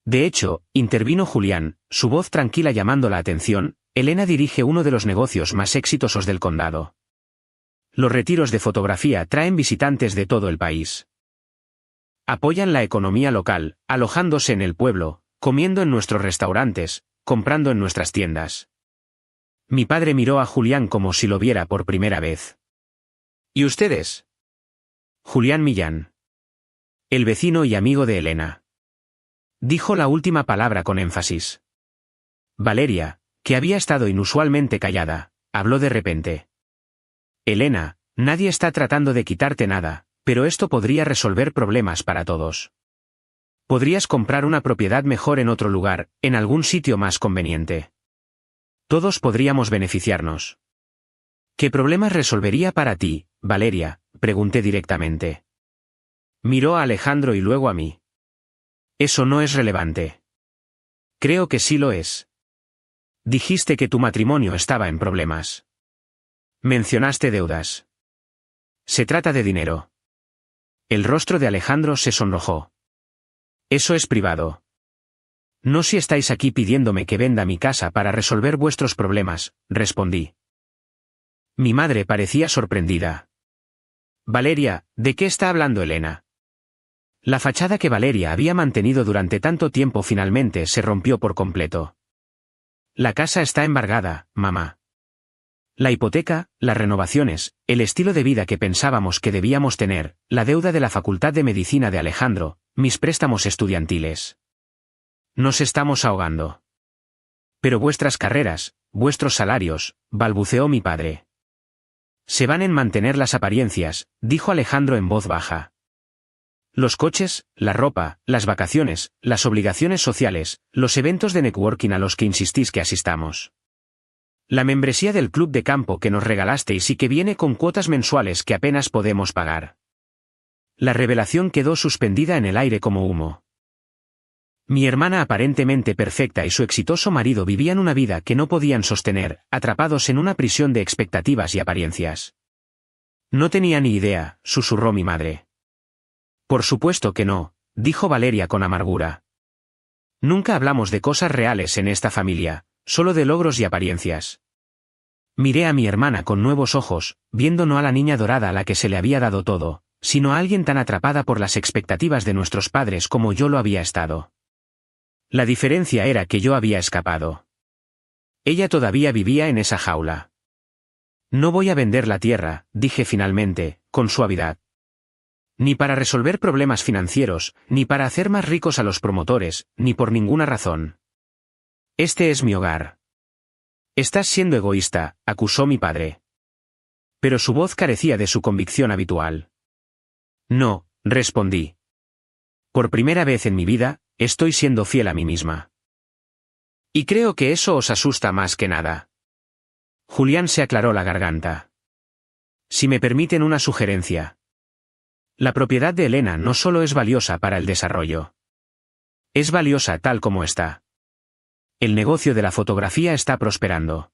De hecho, intervino Julián, su voz tranquila llamando la atención. Elena dirige uno de los negocios más exitosos del condado. Los retiros de fotografía traen visitantes de todo el país. Apoyan la economía local, alojándose en el pueblo, comiendo en nuestros restaurantes, comprando en nuestras tiendas. Mi padre miró a Julián como si lo viera por primera vez. ¿Y ustedes? Julián Millán. El vecino y amigo de Elena. Dijo la última palabra con énfasis. Valeria, que había estado inusualmente callada, habló de repente. Elena, nadie está tratando de quitarte nada, pero esto podría resolver problemas para todos. Podrías comprar una propiedad mejor en otro lugar, en algún sitio más conveniente. Todos podríamos beneficiarnos. ¿Qué problemas resolvería para ti, Valeria?, pregunté directamente. Miró a Alejandro y luego a mí. Eso no es relevante. Creo que sí lo es. Dijiste que tu matrimonio estaba en problemas. Mencionaste deudas. Se trata de dinero. El rostro de Alejandro se sonrojó. Eso es privado. No si estáis aquí pidiéndome que venda mi casa para resolver vuestros problemas, respondí. Mi madre parecía sorprendida. Valeria, ¿de qué está hablando Elena? La fachada que Valeria había mantenido durante tanto tiempo finalmente se rompió por completo. La casa está embargada, mamá. La hipoteca, las renovaciones, el estilo de vida que pensábamos que debíamos tener, la deuda de la Facultad de Medicina de Alejandro, mis préstamos estudiantiles. Nos estamos ahogando. Pero vuestras carreras, vuestros salarios, balbuceó mi padre. Se van en mantener las apariencias, dijo Alejandro en voz baja. Los coches, la ropa, las vacaciones, las obligaciones sociales, los eventos de networking a los que insistís que asistamos. La membresía del club de campo que nos regalasteis y que viene con cuotas mensuales que apenas podemos pagar. La revelación quedó suspendida en el aire como humo. Mi hermana aparentemente perfecta y su exitoso marido vivían una vida que no podían sostener, atrapados en una prisión de expectativas y apariencias. No tenía ni idea, susurró mi madre. Por supuesto que no, dijo Valeria con amargura. Nunca hablamos de cosas reales en esta familia, solo de logros y apariencias. Miré a mi hermana con nuevos ojos, viendo no a la niña dorada a la que se le había dado todo, sino a alguien tan atrapada por las expectativas de nuestros padres como yo lo había estado. La diferencia era que yo había escapado. Ella todavía vivía en esa jaula. No voy a vender la tierra, dije finalmente, con suavidad. Ni para resolver problemas financieros, ni para hacer más ricos a los promotores, ni por ninguna razón. Este es mi hogar. Estás siendo egoísta, acusó mi padre. Pero su voz carecía de su convicción habitual. No, respondí. Por primera vez en mi vida, estoy siendo fiel a mí misma. Y creo que eso os asusta más que nada. Julián se aclaró la garganta. Si me permiten una sugerencia. La propiedad de Elena no solo es valiosa para el desarrollo. Es valiosa tal como está. El negocio de la fotografía está prosperando.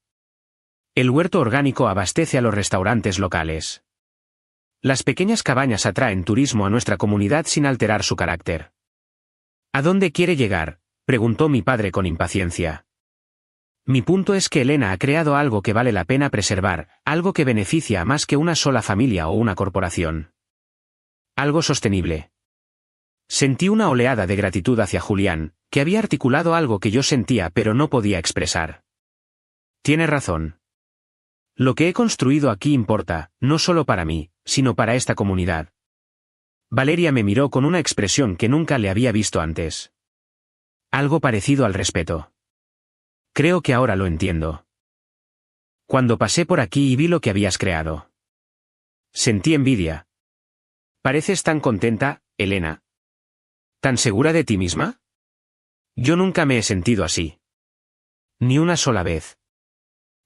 El huerto orgánico abastece a los restaurantes locales. Las pequeñas cabañas atraen turismo a nuestra comunidad sin alterar su carácter. ¿A dónde quiere llegar?, preguntó mi padre con impaciencia. Mi punto es que Elena ha creado algo que vale la pena preservar, algo que beneficia a más que una sola familia o una corporación. Algo sostenible. Sentí una oleada de gratitud hacia Julián, que había articulado algo que yo sentía pero no podía expresar. Tiene razón. Lo que he construido aquí importa, no solo para mí, sino para esta comunidad. Valeria me miró con una expresión que nunca le había visto antes. Algo parecido al respeto. Creo que ahora lo entiendo. Cuando pasé por aquí y vi lo que habías creado. Sentí envidia. ¿Pareces tan contenta, Elena? ¿Tan segura de ti misma? Yo nunca me he sentido así. Ni una sola vez.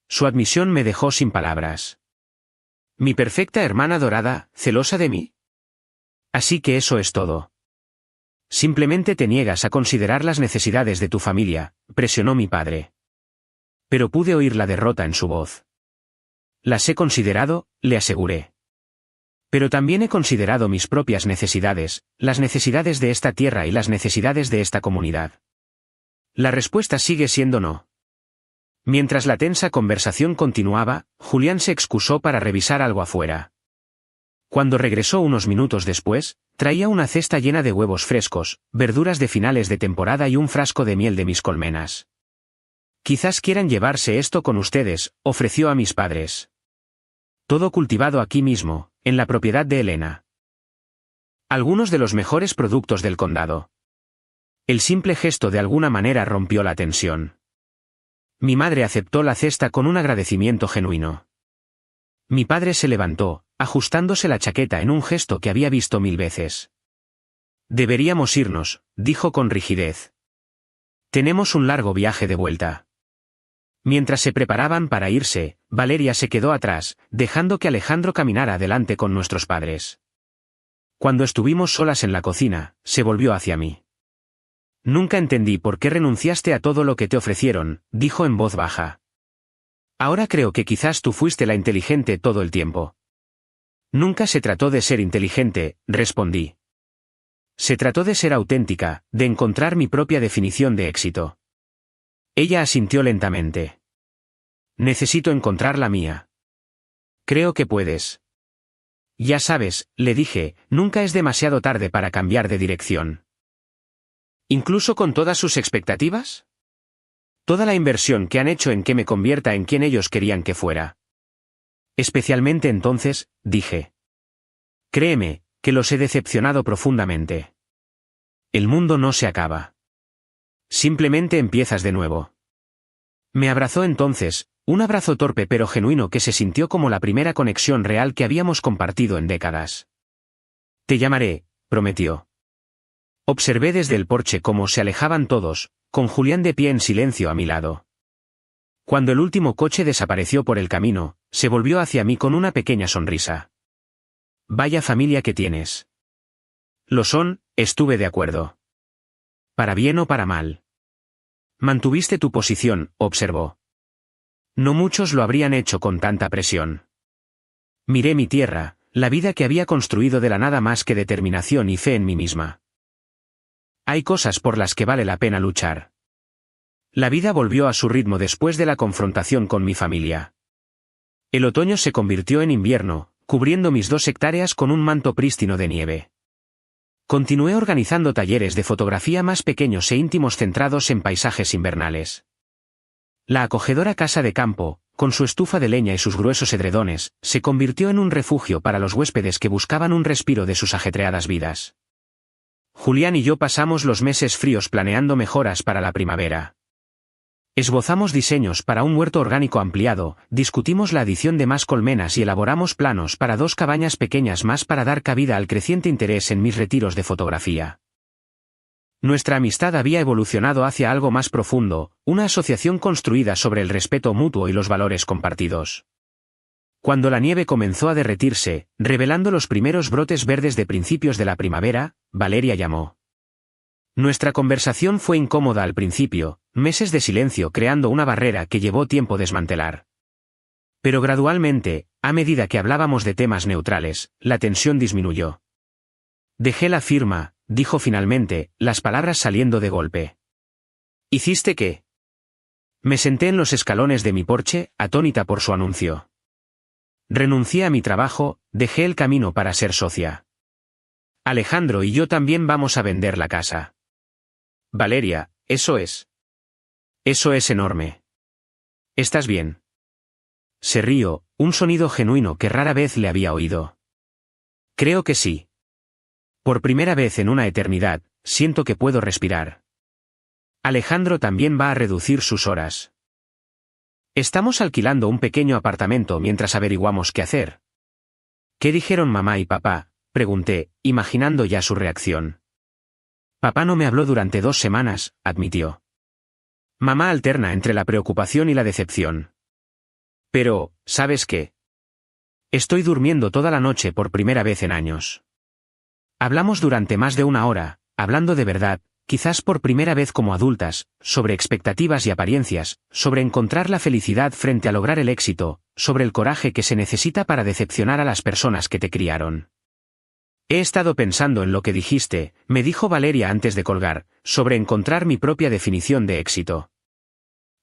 Su admisión me dejó sin palabras. ¿Mi perfecta hermana dorada, celosa de mí? Así que eso es todo. Simplemente te niegas a considerar las necesidades de tu familia, presionó mi padre. Pero pude oír la derrota en su voz. Las he considerado, le aseguré. Pero también he considerado mis propias necesidades, las necesidades de esta tierra y las necesidades de esta comunidad. La respuesta sigue siendo no. Mientras la tensa conversación continuaba, Julián se excusó para revisar algo afuera. Cuando regresó unos minutos después, traía una cesta llena de huevos frescos, verduras de finales de temporada y un frasco de miel de mis colmenas. Quizás quieran llevarse esto con ustedes, ofreció a mis padres. Todo cultivado aquí mismo, en la propiedad de Elena. Algunos de los mejores productos del condado. El simple gesto de alguna manera rompió la tensión. Mi madre aceptó la cesta con un agradecimiento genuino. Mi padre se levantó, ajustándose la chaqueta en un gesto que había visto 1000 veces. Deberíamos irnos, dijo con rigidez. Tenemos un largo viaje de vuelta. Mientras se preparaban para irse, Valeria se quedó atrás, dejando que Alejandro caminara adelante con nuestros padres. Cuando estuvimos solas en la cocina, se volvió hacia mí. Nunca entendí por qué renunciaste a todo lo que te ofrecieron, dijo en voz baja. Ahora creo que quizás tú fuiste la inteligente todo el tiempo. Nunca se trató de ser inteligente, respondí. Se trató de ser auténtica, de encontrar mi propia definición de éxito. Ella asintió lentamente. Necesito encontrar la mía. Creo que puedes. Ya sabes, le dije, nunca es demasiado tarde para cambiar de dirección. ¿Incluso con todas sus expectativas? Toda la inversión que han hecho en que me convierta en quien ellos querían que fuera. Especialmente entonces, dije. Créeme, que los he decepcionado profundamente. El mundo no se acaba. Simplemente empiezas de nuevo. Me abrazó entonces, un abrazo torpe pero genuino que se sintió como la primera conexión real que habíamos compartido en décadas. Te llamaré, prometió. Observé desde el porche cómo se alejaban todos, con Julián de pie en silencio a mi lado. Cuando el último coche desapareció por el camino, se volvió hacia mí con una pequeña sonrisa. Vaya familia que tienes. Lo son, estuve de acuerdo. Para bien o para mal. Mantuviste tu posición, observó. No muchos lo habrían hecho con tanta presión. Miré mi tierra, la vida que había construido de la nada más que determinación y fe en mí misma. Hay cosas por las que vale la pena luchar. La vida volvió a su ritmo después de la confrontación con mi familia. El otoño se convirtió en invierno, cubriendo mis 2 hectáreas con un manto prístino de nieve. Continué organizando talleres de fotografía más pequeños e íntimos centrados en paisajes invernales. La acogedora casa de campo, con su estufa de leña y sus gruesos edredones, se convirtió en un refugio para los huéspedes que buscaban un respiro de sus ajetreadas vidas. Julián y yo pasamos los meses fríos planeando mejoras para la primavera. Esbozamos diseños para un huerto orgánico ampliado, discutimos la adición de más colmenas y elaboramos planos para 2 cabañas pequeñas más para dar cabida al creciente interés en mis retiros de fotografía. Nuestra amistad había evolucionado hacia algo más profundo, una asociación construida sobre el respeto mutuo y los valores compartidos. Cuando la nieve comenzó a derretirse, revelando los primeros brotes verdes de principios de la primavera, Valeria llamó. Nuestra conversación fue incómoda al principio, meses de silencio creando una barrera que llevó tiempo desmantelar. Pero gradualmente, a medida que hablábamos de temas neutrales, la tensión disminuyó. Dejé la firma, dijo finalmente, las palabras saliendo de golpe. ¿Hiciste qué? Me senté en los escalones de mi porche, atónita por su anuncio. Renuncié a mi trabajo, dejé el camino para ser socia. Alejandro y yo también vamos a vender la casa. Valeria, eso es. Eso es enorme. ¿Estás bien? Se rió, un sonido genuino que rara vez le había oído. Creo que sí. Por primera vez en una eternidad, siento que puedo respirar. Alejandro también va a reducir sus horas. Estamos alquilando un pequeño apartamento mientras averiguamos qué hacer. ¿Qué dijeron mamá y papá?, pregunté, imaginando ya su reacción. Papá no me habló durante 2 semanas, admitió. Mamá alterna entre la preocupación y la decepción. Pero, ¿sabes qué? Estoy durmiendo toda la noche por primera vez en años. Hablamos durante más de 1 hora, hablando de verdad, quizás por primera vez como adultas, sobre expectativas y apariencias, sobre encontrar la felicidad frente a lograr el éxito, sobre el coraje que se necesita para decepcionar a las personas que te criaron. He estado pensando en lo que dijiste, me dijo Valeria antes de colgar, sobre encontrar mi propia definición de éxito.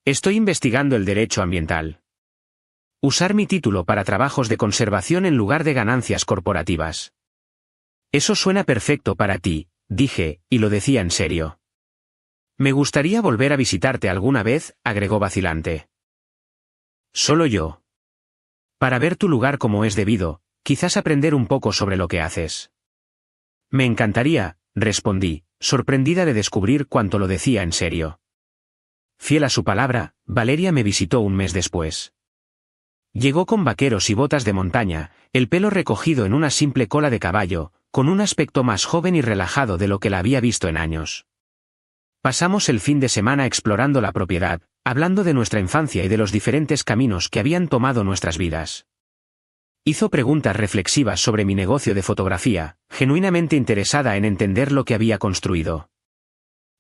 Estoy investigando el derecho ambiental. Usar mi título para trabajos de conservación en lugar de ganancias corporativas. Eso suena perfecto para ti, dije, y lo decía en serio. Me gustaría volver a visitarte alguna vez, agregó vacilante. Solo yo. Para ver tu lugar como es debido, quizás aprender un poco sobre lo que haces. Me encantaría, respondí, sorprendida de descubrir cuánto lo decía en serio. Fiel a su palabra, Valeria me visitó un mes después. Llegó con vaqueros y botas de montaña, el pelo recogido en una simple cola de caballo, con un aspecto más joven y relajado de lo que la había visto en años. Pasamos el fin de semana explorando la propiedad, hablando de nuestra infancia y de los diferentes caminos que habían tomado nuestras vidas. Hizo preguntas reflexivas sobre mi negocio de fotografía, genuinamente interesada en entender lo que había construido.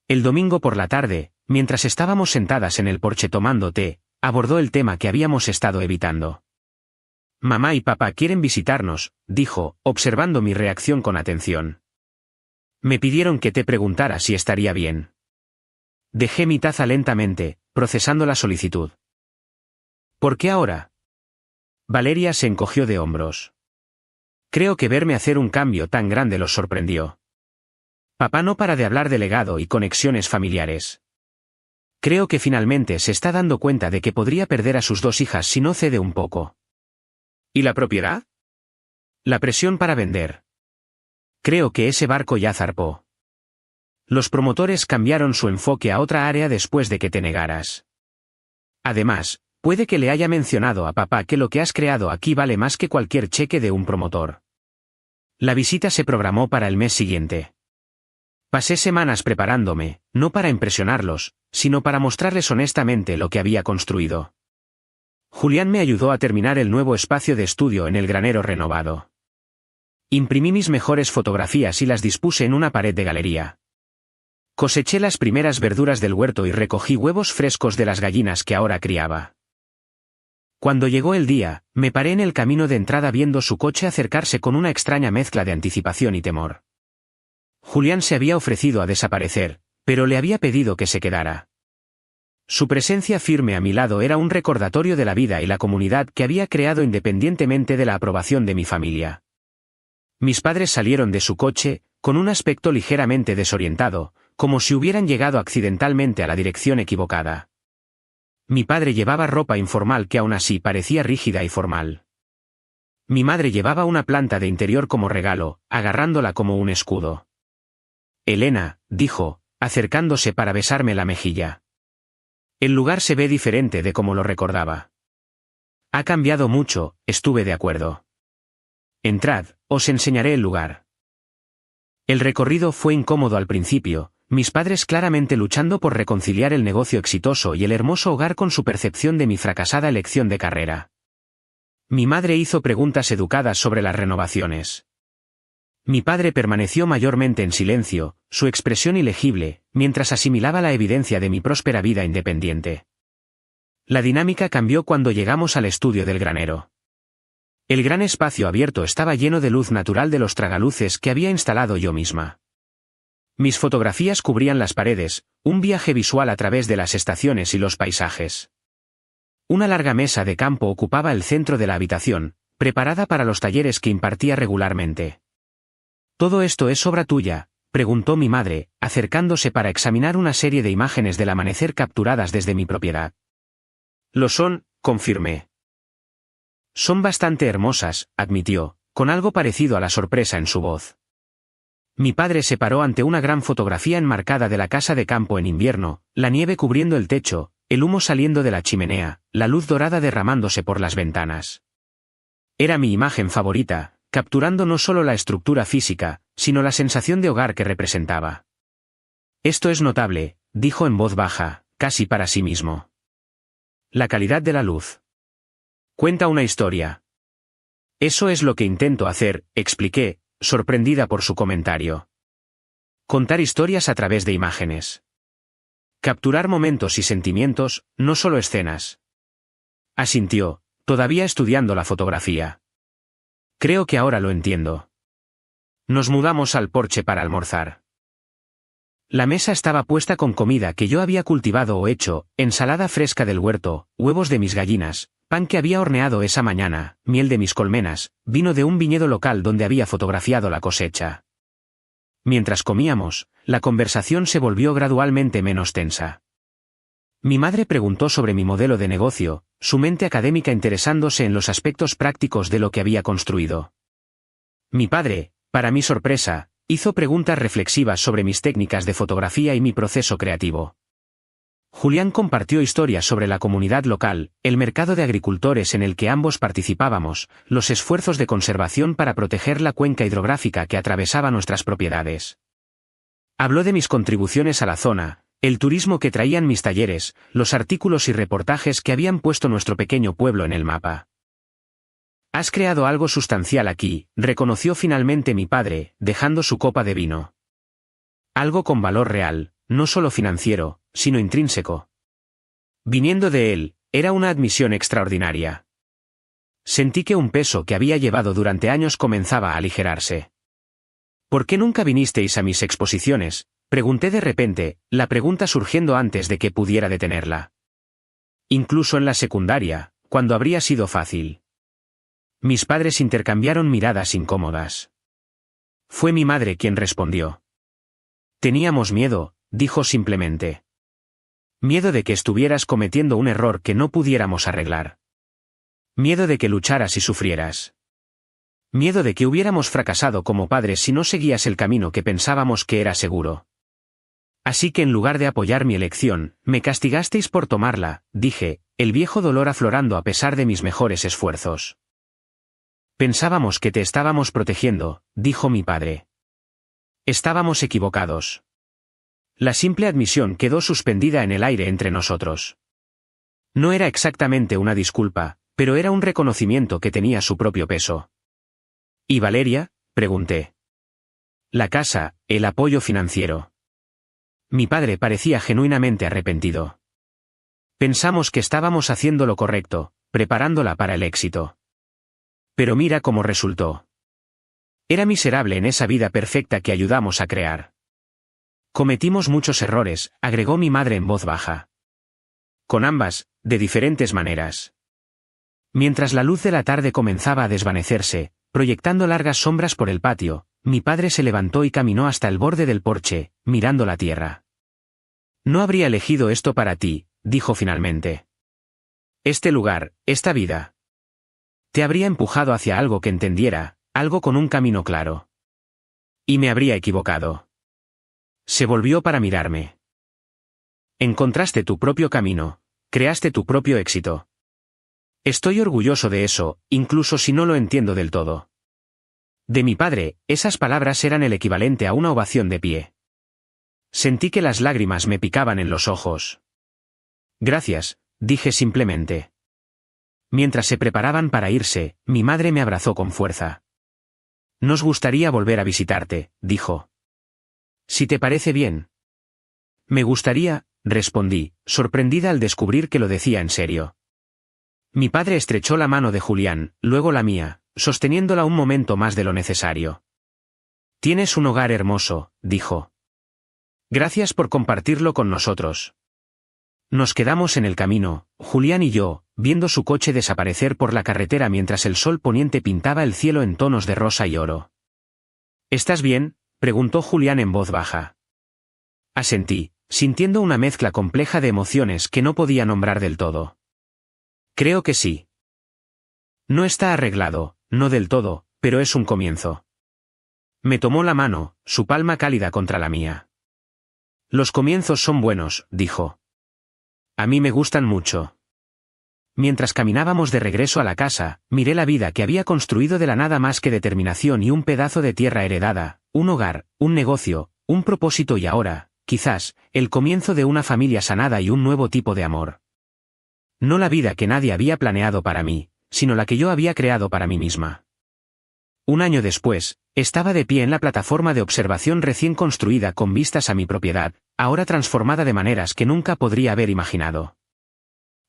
El domingo por la tarde, mientras estábamos sentadas en el porche tomando té, abordó el tema que habíamos estado evitando. Mamá y papá quieren visitarnos, dijo, observando mi reacción con atención. Me pidieron que te preguntara si estaría bien. Dejé mi taza lentamente, procesando la solicitud. ¿Por qué ahora? Valeria se encogió de hombros. Creo que verme hacer un cambio tan grande los sorprendió. Papá no para de hablar de legado y conexiones familiares. Creo que finalmente se está dando cuenta de que podría perder a sus 2 hijas si no cede un poco. ¿Y la propiedad? La presión para vender. Creo que ese barco ya zarpó. Los promotores cambiaron su enfoque a otra área después de que te negaras. Además, puede que le haya mencionado a papá que lo que has creado aquí vale más que cualquier cheque de un promotor. La visita se programó para el mes siguiente. Pasé semanas preparándome, no para impresionarlos, sino para mostrarles honestamente lo que había construido. Julián me ayudó a terminar el nuevo espacio de estudio en el granero renovado. Imprimí mis mejores fotografías y las dispuse en una pared de galería. Coseché las primeras verduras del huerto y recogí huevos frescos de las gallinas que ahora criaba. Cuando llegó el día, me paré en el camino de entrada viendo su coche acercarse con una extraña mezcla de anticipación y temor. Julián se había ofrecido a desaparecer, pero le había pedido que se quedara. Su presencia firme a mi lado era un recordatorio de la vida y la comunidad que había creado independientemente de la aprobación de mi familia. Mis padres salieron de su coche, con un aspecto ligeramente desorientado, como si hubieran llegado accidentalmente a la dirección equivocada. Mi padre llevaba ropa informal que aún así parecía rígida y formal. Mi madre llevaba una planta de interior como regalo, agarrándola como un escudo. Elena, dijo, acercándose para besarme la mejilla. El lugar se ve diferente de como lo recordaba. Ha cambiado mucho, estuve de acuerdo. Entrad, os enseñaré el lugar. El recorrido fue incómodo al principio, mis padres claramente luchando por reconciliar el negocio exitoso y el hermoso hogar con su percepción de mi fracasada elección de carrera. Mi madre hizo preguntas educadas sobre las renovaciones. Mi padre permaneció mayormente en silencio, su expresión ilegible, mientras asimilaba la evidencia de mi próspera vida independiente. La dinámica cambió cuando llegamos al estudio del granero. El gran espacio abierto estaba lleno de luz natural de los tragaluces que había instalado yo misma. Mis fotografías cubrían las paredes, un viaje visual a través de las estaciones y los paisajes. Una larga mesa de campo ocupaba el centro de la habitación, preparada para los talleres que impartía regularmente. «¿Todo esto es obra tuya?», preguntó mi madre, acercándose para examinar una serie de imágenes del amanecer capturadas desde mi propiedad. «Lo son», confirmé. «Son bastante hermosas», admitió, con algo parecido a la sorpresa en su voz. Mi padre se paró ante una gran fotografía enmarcada de la casa de campo en invierno, la nieve cubriendo el techo, el humo saliendo de la chimenea, la luz dorada derramándose por las ventanas. Era mi imagen favorita, capturando no solo la estructura física, sino la sensación de hogar que representaba. «Esto es notable», dijo en voz baja, casi para sí mismo. «La calidad de la luz. Cuenta una historia». «Eso es lo que intento hacer», expliqué, sorprendida por su comentario. «Contar historias a través de imágenes. Capturar momentos y sentimientos, no solo escenas». Asintió, todavía estudiando la fotografía. «Creo que ahora lo entiendo». Nos mudamos al porche para almorzar. La mesa estaba puesta con comida que yo había cultivado o hecho, ensalada fresca del huerto, huevos de mis gallinas, pan que había horneado esa mañana, miel de mis colmenas, vino de un viñedo local donde había fotografiado la cosecha. Mientras comíamos, la conversación se volvió gradualmente menos tensa. Mi madre preguntó sobre mi modelo de negocio, su mente académica interesándose en los aspectos prácticos de lo que había construido. Mi padre, para mi sorpresa, hizo preguntas reflexivas sobre mis técnicas de fotografía y mi proceso creativo. Julián compartió historias sobre la comunidad local, el mercado de agricultores en el que ambos participábamos, los esfuerzos de conservación para proteger la cuenca hidrográfica que atravesaba nuestras propiedades. Habló de mis contribuciones a la zona, el turismo que traían mis talleres, los artículos y reportajes que habían puesto nuestro pequeño pueblo en el mapa. «Has creado algo sustancial aquí», reconoció finalmente mi padre, dejando su copa de vino. «Algo con valor real, no solo financiero, sino intrínseco». Viniendo de él, era una admisión extraordinaria. Sentí que un peso que había llevado durante años comenzaba a aligerarse. «¿Por qué nunca vinisteis a mis exposiciones?», pregunté de repente, la pregunta surgiendo antes de que pudiera detenerla. Incluso en la secundaria, cuando habría sido fácil. Mis padres intercambiaron miradas incómodas. Fue mi madre quien respondió. «Teníamos miedo», dijo simplemente. «Miedo de que estuvieras cometiendo un error que no pudiéramos arreglar. Miedo de que lucharas y sufrieras. Miedo de que hubiéramos fracasado como padres si no seguías el camino que pensábamos que era seguro. Así que en lugar de apoyar mi elección, me castigasteis por tomarla», dije, el viejo dolor aflorando a pesar de mis mejores esfuerzos. «Pensábamos que te estábamos protegiendo», dijo mi padre. «Estábamos equivocados». La simple admisión quedó suspendida en el aire entre nosotros. No era exactamente una disculpa, pero era un reconocimiento que tenía su propio peso. «¿Y Valeria?», pregunté. «La casa, el apoyo financiero». Mi padre parecía genuinamente arrepentido. «Pensamos que estábamos haciendo lo correcto, preparándola para el éxito. Pero mira cómo resultó. Era miserable en esa vida perfecta que ayudamos a crear. Cometimos muchos errores», agregó mi madre en voz baja. «Con ambas, de diferentes maneras». Mientras la luz de la tarde comenzaba a desvanecerse, proyectando largas sombras por el patio, mi padre se levantó y caminó hasta el borde del porche, mirando la tierra. «No habría elegido esto para ti», dijo finalmente. «Este lugar, esta vida. Te habría empujado hacia algo que entendiera, algo con un camino claro. Y me habría equivocado». Se volvió para mirarme. «Encontraste tu propio camino, creaste tu propio éxito. Estoy orgulloso de eso, incluso si no lo entiendo del todo». De mi padre, esas palabras eran el equivalente a una ovación de pie. Sentí que las lágrimas me picaban en los ojos. «Gracias», dije simplemente. Mientras se preparaban para irse, mi madre me abrazó con fuerza. «Nos gustaría volver a visitarte», dijo. «Si te parece bien». «Me gustaría», respondí, sorprendida al descubrir que lo decía en serio. Mi padre estrechó la mano de Julián, luego la mía, sosteniéndola un momento más de lo necesario. «Tienes un hogar hermoso», dijo. Gracias por compartirlo con nosotros. Nos quedamos en el camino, Julián y yo, viendo su coche desaparecer por la carretera mientras el sol poniente pintaba el cielo en tonos de rosa y oro. ¿Estás bien?, preguntó Julián en voz baja. Asentí, sintiendo una mezcla compleja de emociones que no podía nombrar del todo. Creo que sí. No está arreglado, no del todo, pero es un comienzo. Me tomó la mano, su palma cálida contra la mía. Los comienzos son buenos, dijo. A mí me gustan mucho. Mientras caminábamos de regreso a la casa, miré la vida que había construido de la nada más que determinación y un pedazo de tierra heredada, un hogar, un negocio, un propósito y ahora, quizás, el comienzo de una familia sanada y un nuevo tipo de amor. No la vida que nadie había planeado para mí, sino la que yo había creado para mí misma. Un año después, estaba de pie en la plataforma de observación recién construida con vistas a mi propiedad, ahora transformada de maneras que nunca podría haber imaginado.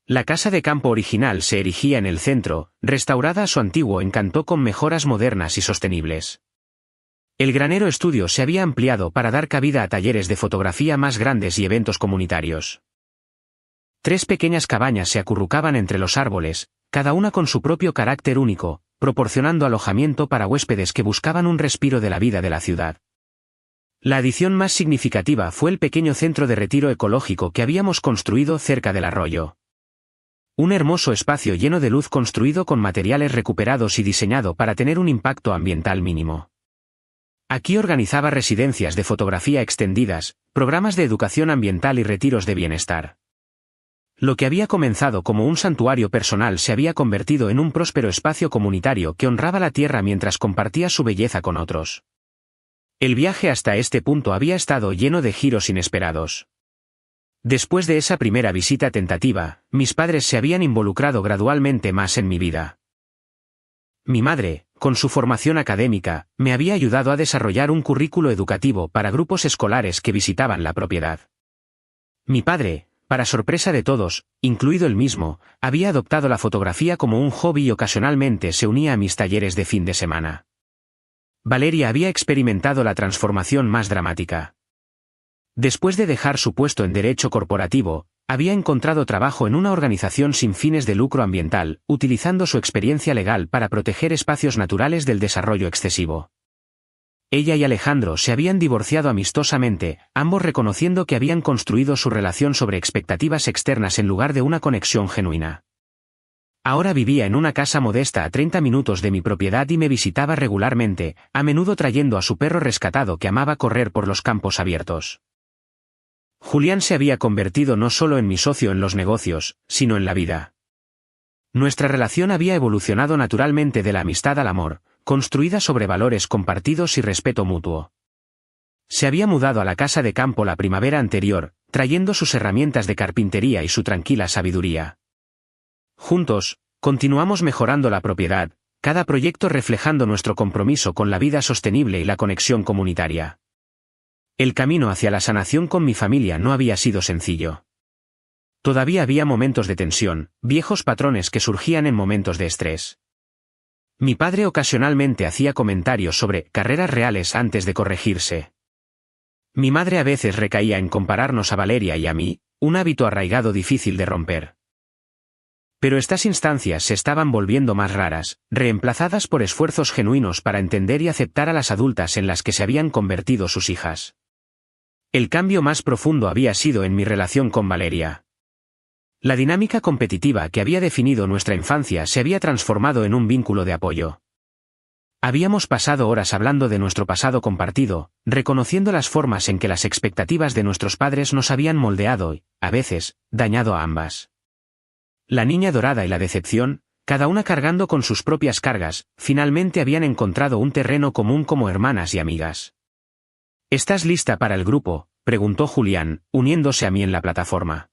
La casa de campo original se erigía en el centro, restaurada a su antiguo encanto con mejoras modernas y sostenibles. El granero estudio se había ampliado para dar cabida a talleres de fotografía más grandes y eventos comunitarios. 3 pequeñas cabañas se acurrucaban entre los árboles, cada una con su propio carácter único, proporcionando alojamiento para huéspedes que buscaban un respiro de la vida de la ciudad. La adición más significativa fue el pequeño centro de retiro ecológico que habíamos construido cerca del arroyo. Un hermoso espacio lleno de luz construido con materiales recuperados y diseñado para tener un impacto ambiental mínimo. Aquí organizaba residencias de fotografía extendidas, programas de educación ambiental y retiros de bienestar. Lo que había comenzado como un santuario personal se había convertido en un próspero espacio comunitario que honraba la tierra mientras compartía su belleza con otros. El viaje hasta este punto había estado lleno de giros inesperados. Después de esa primera visita tentativa, mis padres se habían involucrado gradualmente más en mi vida. Mi madre, con su formación académica, me había ayudado a desarrollar un currículo educativo para grupos escolares que visitaban la propiedad. Mi padre, para sorpresa de todos, incluido él mismo, había adoptado la fotografía como un hobby y ocasionalmente se unía a mis talleres de fin de semana. Valeria había experimentado la transformación más dramática. Después de dejar su puesto en derecho corporativo, había encontrado trabajo en una organización sin fines de lucro ambiental, utilizando su experiencia legal para proteger espacios naturales del desarrollo excesivo. Ella y Alejandro se habían divorciado amistosamente, ambos reconociendo que habían construido su relación sobre expectativas externas en lugar de una conexión genuina. Ahora vivía en una casa modesta a 30 minutos de mi propiedad y me visitaba regularmente, a menudo trayendo a su perro rescatado que amaba correr por los campos abiertos. Julián se había convertido no solo en mi socio en los negocios, sino en la vida. Nuestra relación había evolucionado naturalmente de la amistad al amor, construida sobre valores compartidos y respeto mutuo. Se había mudado a la casa de campo la primavera anterior, trayendo sus herramientas de carpintería y su tranquila sabiduría. Juntos, continuamos mejorando la propiedad, cada proyecto reflejando nuestro compromiso con la vida sostenible y la conexión comunitaria. El camino hacia la sanación con mi familia no había sido sencillo. Todavía había momentos de tensión, viejos patrones que surgían en momentos de estrés. Mi padre ocasionalmente hacía comentarios sobre carreras reales antes de corregirse. Mi madre a veces recaía en compararnos a Valeria y a mí, un hábito arraigado difícil de romper. Pero estas instancias se estaban volviendo más raras, reemplazadas por esfuerzos genuinos para entender y aceptar a las adultas en las que se habían convertido sus hijas. El cambio más profundo había sido en mi relación con Valeria. La dinámica competitiva que había definido nuestra infancia se había transformado en un vínculo de apoyo. Habíamos pasado horas hablando de nuestro pasado compartido, reconociendo las formas en que las expectativas de nuestros padres nos habían moldeado y, a veces, dañado a ambas. La niña dorada y la decepción, cada una cargando con sus propias cargas, finalmente habían encontrado un terreno común como hermanas y amigas. ¿Estás lista para el grupo?, preguntó Julián, uniéndose a mí en la plataforma.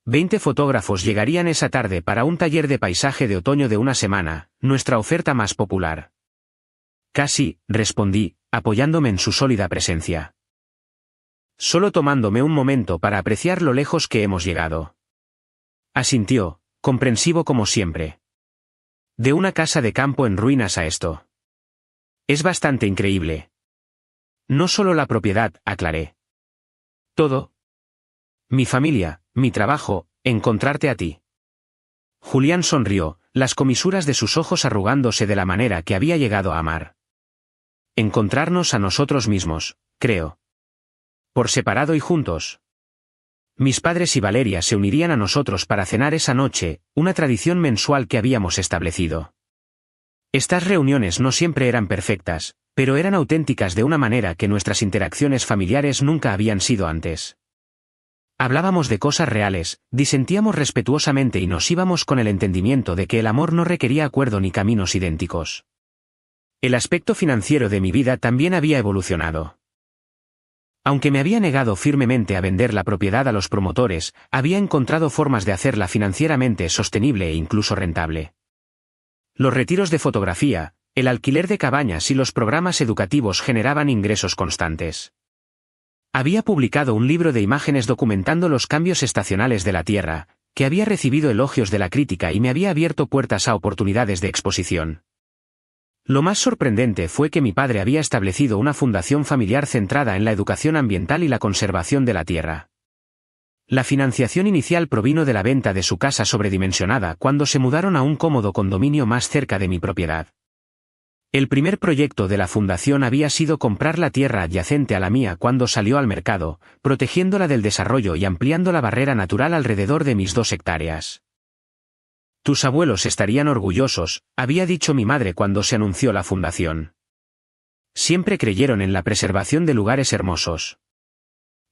20 fotógrafos llegarían esa tarde para un taller de paisaje de otoño de una semana, nuestra oferta más popular. Casi, respondí, apoyándome en su sólida presencia. Solo tomándome un momento para apreciar lo lejos que hemos llegado. Asintió, comprensivo como siempre. De una casa de campo en ruinas a esto. Es bastante increíble. No solo la propiedad, aclaré. Todo. Mi familia, mi trabajo, encontrarte a ti. Julián sonrió, las comisuras de sus ojos arrugándose de la manera que había llegado a amar. Encontrarnos a nosotros mismos, creo. Por separado y juntos. Mis padres y Valeria se unirían a nosotros para cenar esa noche, una tradición mensual que habíamos establecido. Estas reuniones no siempre eran perfectas, pero eran auténticas de una manera que nuestras interacciones familiares nunca habían sido antes. Hablábamos de cosas reales, disentíamos respetuosamente y nos íbamos con el entendimiento de que el amor no requería acuerdo ni caminos idénticos. El aspecto financiero de mi vida también había evolucionado. Aunque me había negado firmemente a vender la propiedad a los promotores, había encontrado formas de hacerla financieramente sostenible e incluso rentable. Los retiros de fotografía, el alquiler de cabañas y los programas educativos generaban ingresos constantes. Había publicado un libro de imágenes documentando los cambios estacionales de la Tierra, que había recibido elogios de la crítica y me había abierto puertas a oportunidades de exposición. Lo más sorprendente fue que mi padre había establecido una fundación familiar centrada en la educación ambiental y la conservación de la tierra. La financiación inicial provino de la venta de su casa sobredimensionada cuando se mudaron a un cómodo condominio más cerca de mi propiedad. El primer proyecto de la fundación había sido comprar la tierra adyacente a la mía cuando salió al mercado, protegiéndola del desarrollo y ampliando la barrera natural alrededor de mis 2 hectáreas. Tus abuelos estarían orgullosos, había dicho mi madre cuando se anunció la fundación. Siempre creyeron en la preservación de lugares hermosos.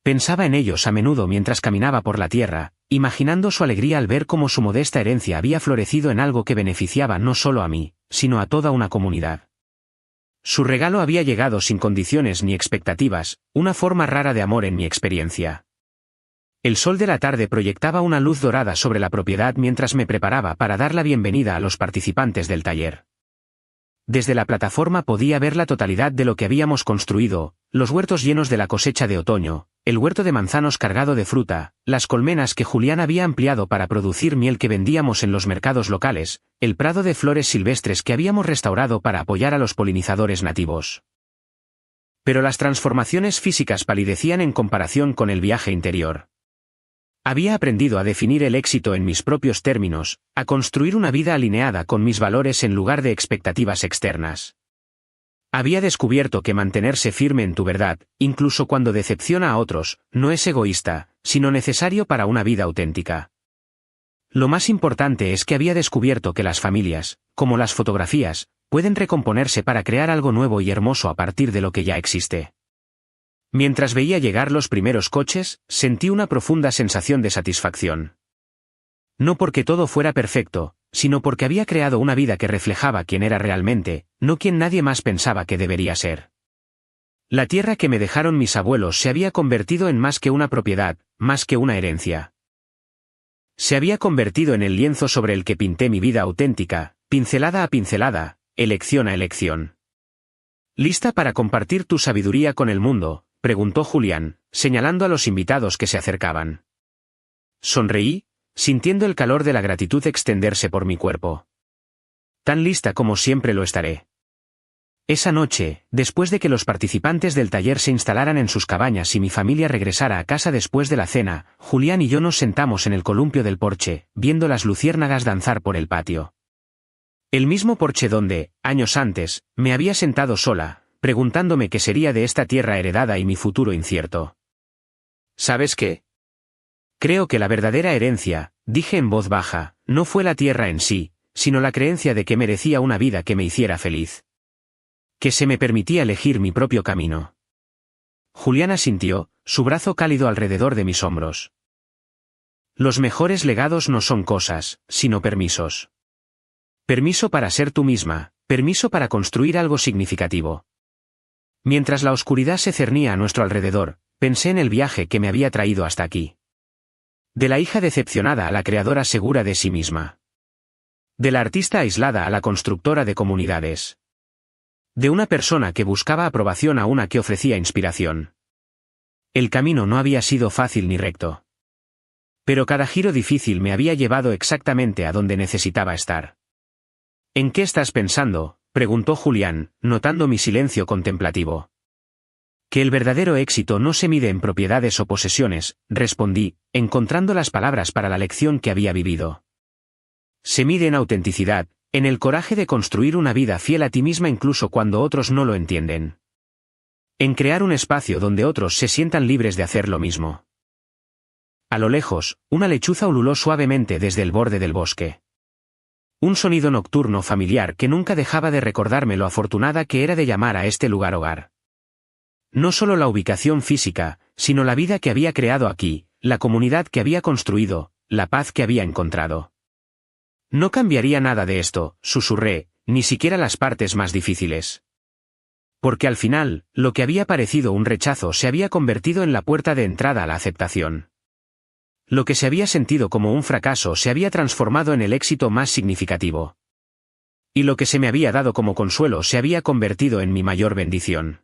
Pensaba en ellos a menudo mientras caminaba por la tierra, imaginando su alegría al ver cómo su modesta herencia había florecido en algo que beneficiaba no solo a mí, sino a toda una comunidad. Su regalo había llegado sin condiciones ni expectativas, una forma rara de amor en mi experiencia. El sol de la tarde proyectaba una luz dorada sobre la propiedad mientras me preparaba para dar la bienvenida a los participantes del taller. Desde la plataforma podía ver la totalidad de lo que habíamos construido, los huertos llenos de la cosecha de otoño, el huerto de manzanos cargado de fruta, las colmenas que Julián había ampliado para producir miel que vendíamos en los mercados locales, el prado de flores silvestres que habíamos restaurado para apoyar a los polinizadores nativos. Pero las transformaciones físicas palidecían en comparación con el viaje interior. Había aprendido a definir el éxito en mis propios términos, a construir una vida alineada con mis valores en lugar de expectativas externas. Había descubierto que mantenerse firme en tu verdad, incluso cuando decepciona a otros, no es egoísta, sino necesario para una vida auténtica. Lo más importante es que había descubierto que las familias, como las fotografías, pueden recomponerse para crear algo nuevo y hermoso a partir de lo que ya existe. Mientras veía llegar los primeros coches, sentí una profunda sensación de satisfacción. No porque todo fuera perfecto, sino porque había creado una vida que reflejaba quién era realmente, no quien nadie más pensaba que debería ser. La tierra que me dejaron mis abuelos se había convertido en más que una propiedad, más que una herencia. Se había convertido en el lienzo sobre el que pinté mi vida auténtica, pincelada a pincelada, elección a elección. ¿Lista para compartir tu sabiduría con el mundo?, preguntó Julián, señalando a los invitados que se acercaban. Sonreí, sintiendo el calor de la gratitud extenderse por mi cuerpo. Tan lista como siempre lo estaré. Esa noche, después de que los participantes del taller se instalaran en sus cabañas y mi familia regresara a casa después de la cena, Julián y yo nos sentamos en el columpio del porche, viendo las luciérnagas danzar por el patio. El mismo porche donde, años antes, me había sentado sola, preguntándome qué sería de esta tierra heredada y mi futuro incierto. ¿Sabes qué? Creo que la verdadera herencia, dije en voz baja, no fue la tierra en sí, sino la creencia de que merecía una vida que me hiciera feliz. Que se me permitía elegir mi propio camino. Julián asintió, su brazo cálido alrededor de mis hombros. Los mejores legados no son cosas, sino permisos. Permiso para ser tú misma, permiso para construir algo significativo. Mientras la oscuridad se cernía a nuestro alrededor, pensé en el viaje que me había traído hasta aquí. De la hija decepcionada a la creadora segura de sí misma. De la artista aislada a la constructora de comunidades. De una persona que buscaba aprobación a una que ofrecía inspiración. El camino no había sido fácil ni recto. Pero cada giro difícil me había llevado exactamente a donde necesitaba estar. ¿En qué estás pensando?, preguntó Julián, notando mi silencio contemplativo. Que el verdadero éxito no se mide en propiedades o posesiones, respondí, encontrando las palabras para la lección que había vivido. Se mide en autenticidad, en el coraje de construir una vida fiel a ti misma incluso cuando otros no lo entienden. En crear un espacio donde otros se sientan libres de hacer lo mismo. A lo lejos, una lechuza ululó suavemente desde el borde del bosque. Un sonido nocturno familiar que nunca dejaba de recordarme lo afortunada que era de llamar a este lugar hogar. No solo la ubicación física, sino la vida que había creado aquí, la comunidad que había construido, la paz que había encontrado. No cambiaría nada de esto, susurré, ni siquiera las partes más difíciles. Porque al final, lo que había parecido un rechazo se había convertido en la puerta de entrada a la aceptación. Lo que se había sentido como un fracaso se había transformado en el éxito más significativo. Y lo que se me había dado como consuelo se había convertido en mi mayor bendición.